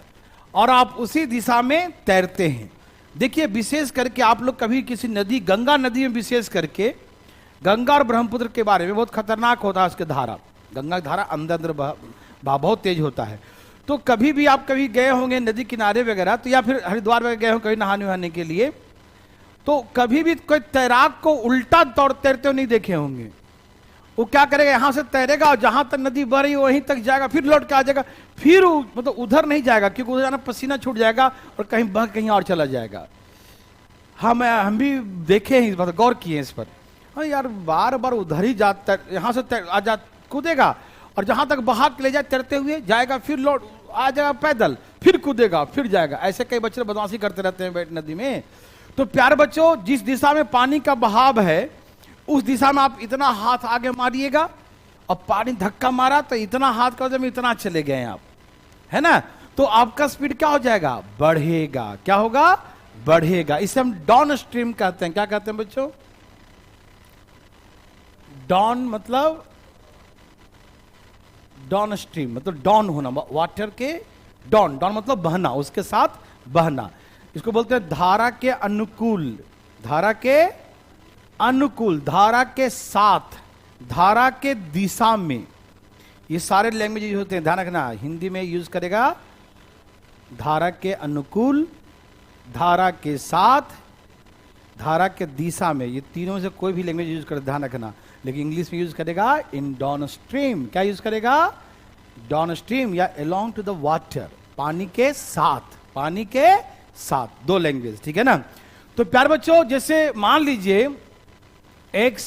और आप उसी दिशा में तैरते हैं। देखिए विशेष करके आप लोग कभी किसी नदी, गंगा नदी में विशेष करके, गंगा और ब्रह्मपुत्र के बारे में बहुत खतरनाक होता है उसके धारा, गंगा की धारा अंदर अंदर बहा बहुत तेज होता है। तो कभी भी आप कभी गए होंगे नदी किनारे वगैरह, तो या फिर हरिद्वार वगैरह गए होंगे कभी नहाने वहाने के लिए, तो कभी भी कोई तैराक को उल्टा दौड़ तैरते हुए नहीं देखे होंगे। वो क्या करेगा, यहां से तैरेगा और जहां तक नदी बह रही है वहीं तक जाएगा, फिर लौट के आ जाएगा, फिर मतलब उधर नहीं जाएगा क्योंकि उधर जाना पसीना छूट जाएगा और कहीं बह कहीं और चला जाएगा। हम भी देखे हैं, मतलब गौर किए इस पर। हाँ यार, बार बार उधर ही जाता, यहां से कूदेगा और जहां तक बहा के ले जाए तैरते हुए जाएगा, फिर लौट आ जाएगा पैदल, फिर कूदेगा, फिर जाएगा। ऐसे कई बच्चे बदमाशी करते रहते हैं नदी में। तो प्यारे बच्चों, जिस दिशा में पानी का बहाव है उस दिशा में आप इतना हाथ आगे मारिएगा और पानी धक्का मारा तो इतना हाथ का जब इतना चले गए आप, है ना। तो आपका स्पीड क्या हो जाएगा, बढ़ेगा। क्या होगा, बढ़ेगा। इसे हम डाउन स्ट्रीम कहते हैं। क्या कहते हैं बच्चों, डाउन मतलब डाउन स्ट्रीम मतलब डाउन होना, वाटर के डाउन, डाउन मतलब बहना, उसके साथ बहना। इसको बोलते हैं धारा के अनुकूल, धारा के अनुकूल, धारा के साथ, धारा के दिशा में। ये सारे लैंग्वेज यूज होते हैं, ध्यान रखना। हिंदी में यूज करेगा धारा के अनुकूल, धारा के साथ, धारा के दिशा में। ये तीनों से कोई भी लैंग्वेज यूज करे, ध्यान रखना। लेकिन इंग्लिश में यूज करेगा इन डाउन स्ट्रीम। क्या यूज करेगा, डाउन स्ट्रीम या अलोंग टू द वाटर, पानी के साथ, पानी के साथ। दो लैंग्वेज, ठीक है ना। तो प्यारे बच्चों, जैसे मान लीजिए x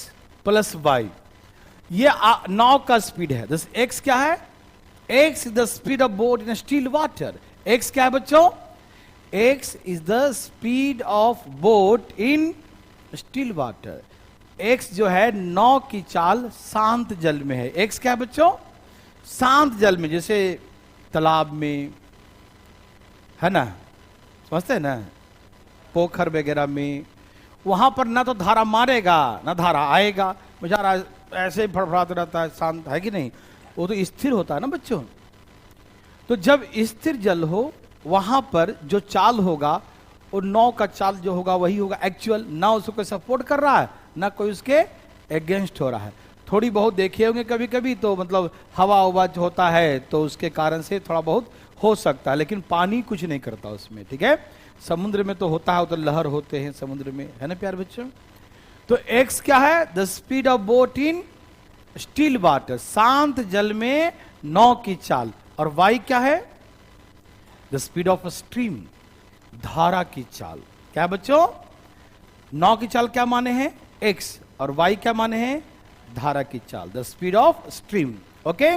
प्लस वाई, ये नाव का स्पीड है। दस x क्या है, x is the speed of boat in still water. x क्या है बच्चों, x is the speed of boat in still water. x जो है नाव की चाल शांत जल में है। x क्या है बच्चों, शांत जल में, जैसे तालाब में, है ना, समझते हैं ना, पोखर वगैरह में, वहां पर ना तो धारा मारेगा ना धारा आएगा, बेचारा ऐसे ही फड़फड़ाते रहता है, शांत है कि नहीं। वो तो स्थिर होता है ना बच्चों। तो जब स्थिर जल हो, वहां पर जो चाल होगा और नाव का चाल जो होगा वही होगा एक्चुअल। ना उसको कोई सपोर्ट कर रहा है ना कोई उसके अगेंस्ट हो रहा है। थोड़ी बहुत देखे होंगे कभी कभी, तो मतलब हवा उवा होता है तो उसके कारण से थोड़ा बहुत हो सकता है, लेकिन पानी कुछ नहीं करता उसमें, ठीक है। समुद्र में तो होता है, तो लहर होते हैं समुद्र में, है ना प्यारे बच्चों। तो x क्या है, the speed of boat in still water, शांत जल में नाव की चाल। और y क्या है, द स्पीड ऑफ स्ट्रीम, धारा की चाल। क्या बच्चों, नाव की चाल क्या माने हैं x, और y क्या माने हैं, धारा की चाल, the speed of stream. Okay.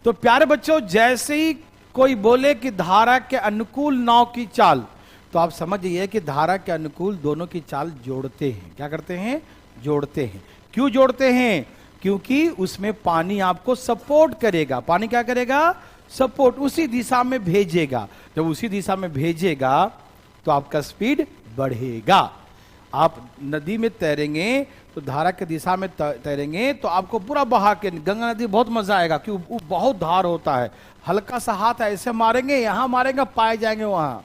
तो प्यारे बच्चों, जैसे ही कोई बोले कि धारा के अनुकूल नाव की चाल, तो आप समझ जाइए कि धारा के अनुकूल दोनों की चाल जोड़ते हैं। क्या करते हैं, जोड़ते हैं। क्यों जोड़ते हैं, क्योंकि उसमें पानी आपको सपोर्ट करेगा। पानी क्या करेगा, सपोर्ट, उसी दिशा में भेजेगा। जब उसी दिशा में भेजेगा तो आपका स्पीड बढ़ेगा। आप नदी में तैरेंगे तो धारा के दिशा में तैरेंगे तो आपको पूरा बहा के, गंगा नदी बहुत मजा आएगा क्योंकि बहुत धार होता है। हल्का सा हाथ ऐसे मारेंगे, यहां मारेंगे, पाए जाएंगे वहां,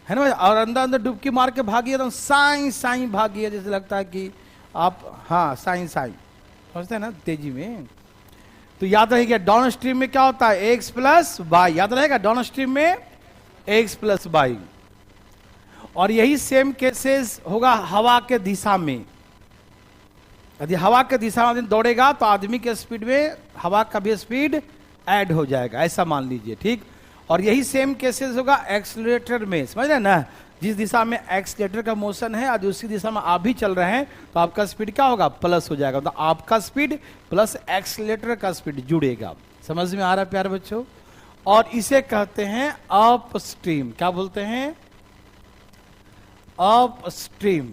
है ना। और अंदर अंदर डुबकी मार के भागिए तो साई साई भागिए, जैसे लगता है कि आप, हाँ साई साई, समझते हैं ना, तेजी में। तो याद रहेगा डाउन स्ट्रीम में क्या होता है, एक्स प्लस वाई, याद रहेगा डाउन स्ट्रीम में एक्स प्लस वाई। और यही सेम केसेस होगा हवा के दिशा में। यदि हवा के दिशा में आदमी दौड़ेगा तो आदमी के स्पीड में हवा का भी स्पीड ऐड हो जाएगा, ऐसा मान लीजिए, ठीक। और यही सेम केसेस होगा एक्सीलरेटर में, समझ रहे ना। जिस दिशा में एक्सीलरेटर का मोशन है और उसी दिशा में आप भी चल रहे हैं, तो आपका स्पीड क्या होगा, प्लस हो जाएगा। तो आपका स्पीड प्लस एक्सीलरेटर का स्पीड जुड़ेगा। समझ में आ रहा है प्यारे बच्चों? और इसे कहते हैं अप स्ट्रीम। क्या बोलते हैं? Up stream.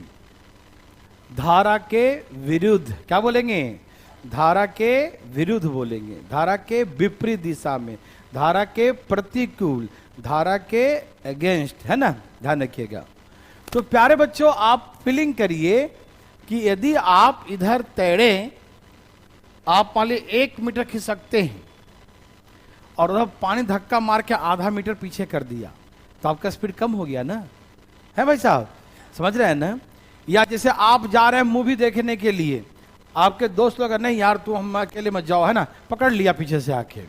धारा के विरुद्ध। क्या बोलेंगे? धारा के विरुद्ध बोलेंगे, धारा के विपरीत दिशा में, धारा के प्रतिकूल, धारा के अगेंस्ट, है ना, ध्यान रखिएगा। तो प्यारे बच्चों आप फीलिंग करिए कि यदि आप इधर तैरे, आप मान लीजिए 1 मीटर खिसकते हैं और उधर पानी धक्का मार के आधा मीटर पीछे कर दिया, तो आपका स्पीड कम हो गया ना, है भाई साहब? समझ रहे हैं ना? या जैसे आप जा रहे हैं मूवी देखने के लिए, आपके दोस्त लोग नहीं यार तू हम अकेले मत जाओ, है ना, पकड़ लिया पीछे से आके,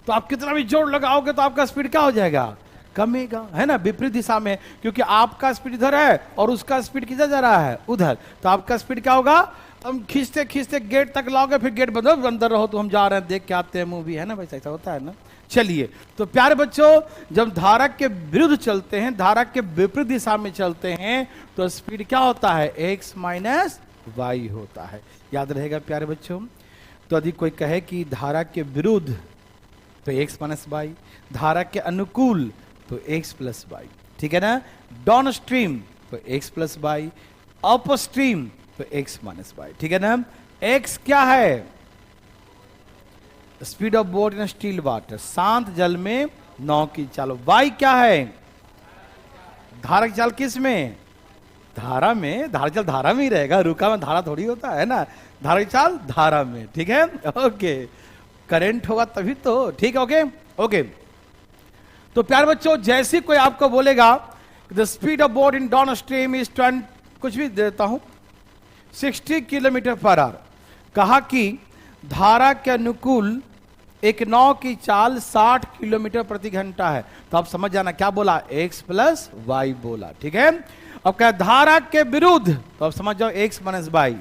तो आप कितना भी जोर लगाओगे तो आपका स्पीड क्या हो जाएगा, कमेगा, है ना, विपरीत दिशा में, क्योंकि आपका स्पीड इधर है और उसका स्पीड किधर जा रहा है, उधर। तो आपका स्पीड क्या होगा, हम खींचते खींचते गेट तक लाओगे, फिर गेट बंद, अंदर रहो तो हम जा रहे हैं देख के आते हैं मूवी, है ना भाई, ऐसा होता है ना। चलिए, तो प्यारे बच्चों जब धारा के विरुद्ध चलते हैं, धारा के विपरीत दिशा में चलते हैं, तो स्पीड क्या होता है, x माइनस वाई होता है। याद रहेगा प्यारे बच्चों? तो यदि कोई कहे कि धारा के विरुद्ध तो x माइनस वाई, धारा के अनुकूल तो x प्लस वाई, ठीक है ना। डाउन स्ट्रीम तो x plus y, up stream तो x माइनस वाई, ठीक है ना। x क्या है, speed of boat in still water, शांत जल में नाव की चाल। y क्या है, धारा की चाल किस में, धारा में, धारा चाल धारा में ही रहेगा, रुका में धारा थोड़ी होता है ना, धारा की चाल धारा में, ठीक है, ओके। करंट होगा तभी तो, ठीक है, ओके ओके। तो प्यारे बच्चों जैसे कोई आपको बोलेगा the speed of boat in down stream is 20, कुछ भी देता हूं, 60 किलोमीटर पर आवर, कहा कि धारा के अनुकूल एक नाव की चाल 60 किलोमीटर प्रति घंटा है, तो आप समझ जाना क्या बोला, x प्लस वाई बोला, ठीक है। अब क्या धारा के विरुद्ध, तो आप समझ जाओ x माइनस वाई,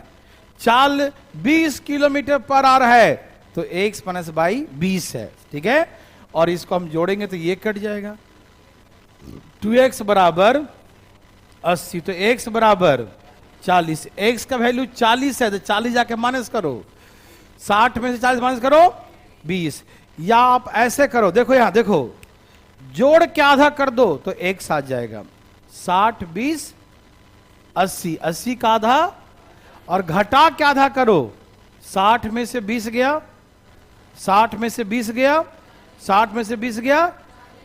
चाल 20 किलोमीटर पर आवर है तो x माइनस वाई 20 है, ठीक है। और इसको हम जोड़ेंगे तो ये कट जाएगा, 2x बराबर 80, तो x बराबर 40, x का वैल्यू 40 है तो 40 जाके माइनस करो, 60 में से 40 माइनस करो 20, या आप ऐसे करो, देखो यहां देखो, जोड़ के आधा कर दो तो x आ जाएगा, 60 20 80, 80 का आधा, और घटा के आधा करो, 60 में से 20 गया, 60 में से 20 गया, 60 में से 20 गया,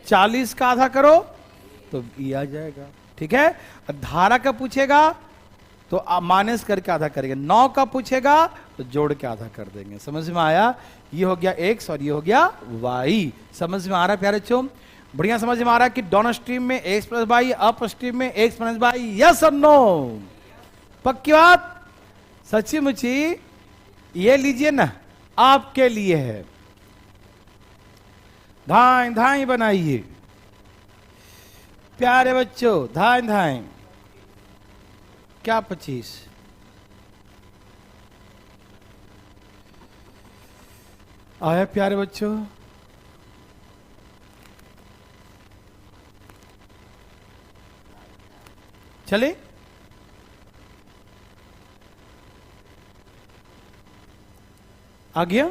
40 का आधा करो तो ये आ जाएगा, ठीक है। धारा का पूछेगा तो माइनस करके आधा करेंगे, 9 का पूछेगा तो जोड़ के आधा कर देंगे। समझ में आया? ये हो गया x और ये हो गया y। समझ में आ रहा है प्यारे बच्चों? बढ़िया समझ में आ रहा है कि डाउन स्ट्रीम में x plus y, up stream में x minus y, yes or no? पक्की बात? सच्ची मुची? ये लीजिए ना, आपके लिए है, धाई धाई बनाइए प्यारे बच्चों, धाई धाई। क्या 25? आया प्यारे बच्चों? चले आ गया?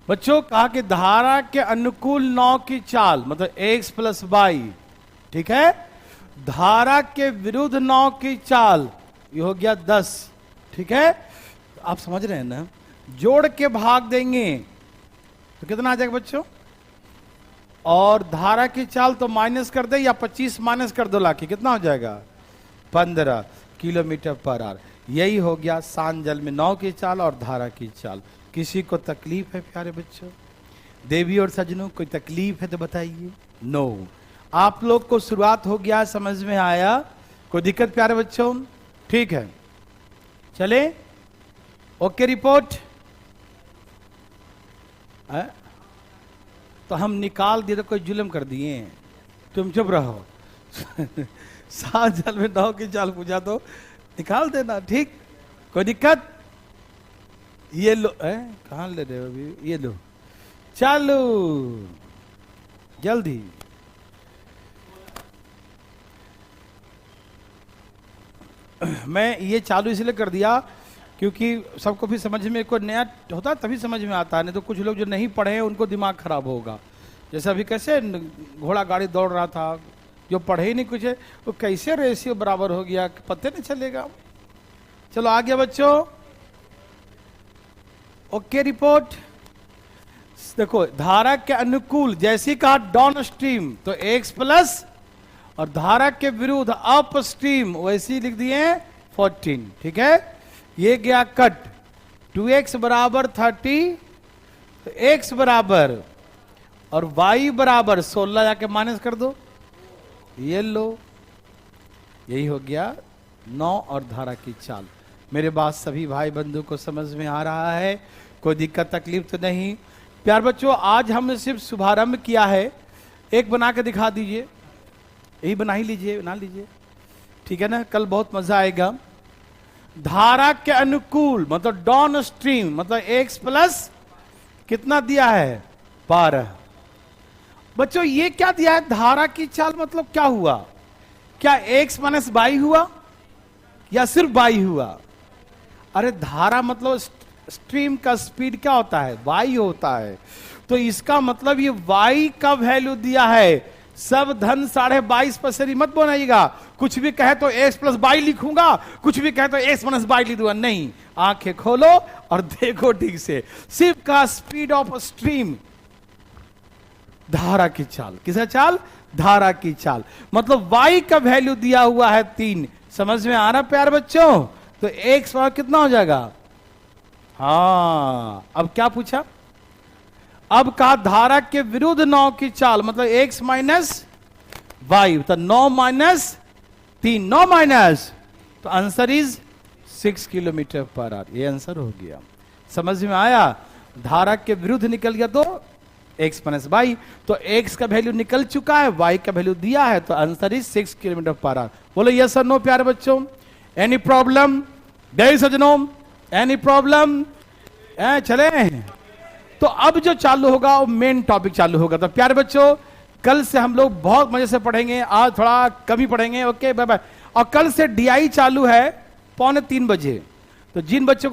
बच्चों कहा कि धारा के अनुकूल नाव की चाल मतलब x प्लस वाई, ठीक है। धारा के विरुद्ध नाव की चाल ये हो गया 10, ठीक है। आप समझ रहे हैं ना? जोड़ के भाग देंगे तो कितना आ जाएगा बच्चों? और धारा की चाल तो माइनस कर दे, या 25 माइनस कर दो लाके, कितना हो जाएगा? 15 किलोमीटर पर आवर। यही हो गया शांत जल में नाव की चाल और धारा की चाल। किसी को तकलीफ है प्यारे बच्चों? देवी और सज्जनों कोई तकलीफ है तो बताइए। नो, आप लोग को शुरुआत हो गया, समझ में आया? कोई दिक्कत प्यारे बच्चों? ठीक है, चले ओके रिपोर्ट। तो हम निकाल दिए तो कोई जुल्म कर दिए, तुम चुप रहो। सात जल में नाव की चाल पूछा तो निकाल देना, ठीक? कोई दिक्कत? ये लो, कहाँ ले रहे हो अभी, ये लो, चालू, जल्दी। मैं ये चालू इसलिए कर दिया क्योंकि सबको भी समझ में, कोई नया होता है तभी समझ में आता है, नहीं तो कुछ लोग जो नहीं पढ़े हैं उनको दिमाग खराब होगा। जैसे अभी कैसे घोड़ा गाड़ी दौड़ रहा था, जो पढ़े ही नहीं कुछ है, वो कैसे रेशियो बराबर हो गया पता नहीं चलेगा। चलो आगे बच्चों, ओके रिपोर्ट। देखो धारा के अनुकूल जैसी कहा डाउन स्ट्रीम तो x प्लस, और धारा के विरुद्ध अप स्ट्रीम वैसी लिख दिए 14, ठीक है। ये गया कट, 2x बराबर 30, तो x बराबर और y बराबर 16 जाके माइनस कर दो, ये लो, यही हो गया 9 और धारा की चाल। मेरे बात सभी भाई बंधु को समझ में आ रहा है, कोई दिक्कत तकलीफ तो नहीं। प्यार बच्चों आज हमने सिर्फ शुभारंभ किया है, एक बना के दिखा दीजिए, यही बना ही लीजिए, बना लीजिए, ठीक है ना, कल बहुत मजा आएगा। धारा के अनुकूल मतलब डाउन स्ट्रीम मतलब x प्लस कितना दिया है 12। बच्चों ये क्या दिया है, धारा की चाल मतलब क्या हुआ, क्या x माइनस बाई हुआ या सिर्फ बाई हुआ? अरे धारा मतलब स्ट्रीम का स्पीड क्या होता है, y होता है, तो इसका मतलब ये y का वैल्यू दिया है। सब धन 22.5% मत बनाइएगा, कुछ भी कहे तो x प्लस बाई लिखूंगा, कुछ भी कहे तो x माइनस बाई लिख दूंगा, नहीं, आंखें खोलो और देखो ठीक से। सिर्फ का स्पीड ऑफ स्ट्रीम, धारा की चाल, किसका चाल, धारा की चाल, मतलब y का वैल्यू दिया हुआ है 3। समझ में आ रहा प्यार बच्चों? तो x बराबर कितना हो जाएगा, हाँ अब क्या पूछा, अब कहा धारा के विरुद्ध 9 की चाल मतलब x माइनस वाई, तो 9 माइनस 3, 9 माइनस, तो answer is 6 kilometre per hour, ये आंसर हो गया। समझ में आया? धारा के विरुद्ध निकल गया तो x माइनस वाई, तो x का वैल्यू निकल चुका है, y का वैल्यू दिया है, तो answer is 6 kilometre per hour. बोलो यस और नो प्यारे बच्चों, एनी प्रॉब्लम, गए सजनों, एनी प्रॉब्लम? चले, तो अब जो चालू होगा वो मेन टॉपिक चालू होगा। तो प्यारे बच्चों कल से हम लोग बहुत मजे से पढ़ेंगे, आज थोड़ा कम ही पढ़ेंगे, ओके बाय बाय। और कल से DI चालू है 2:45 बजे, तो जिन बच्चों को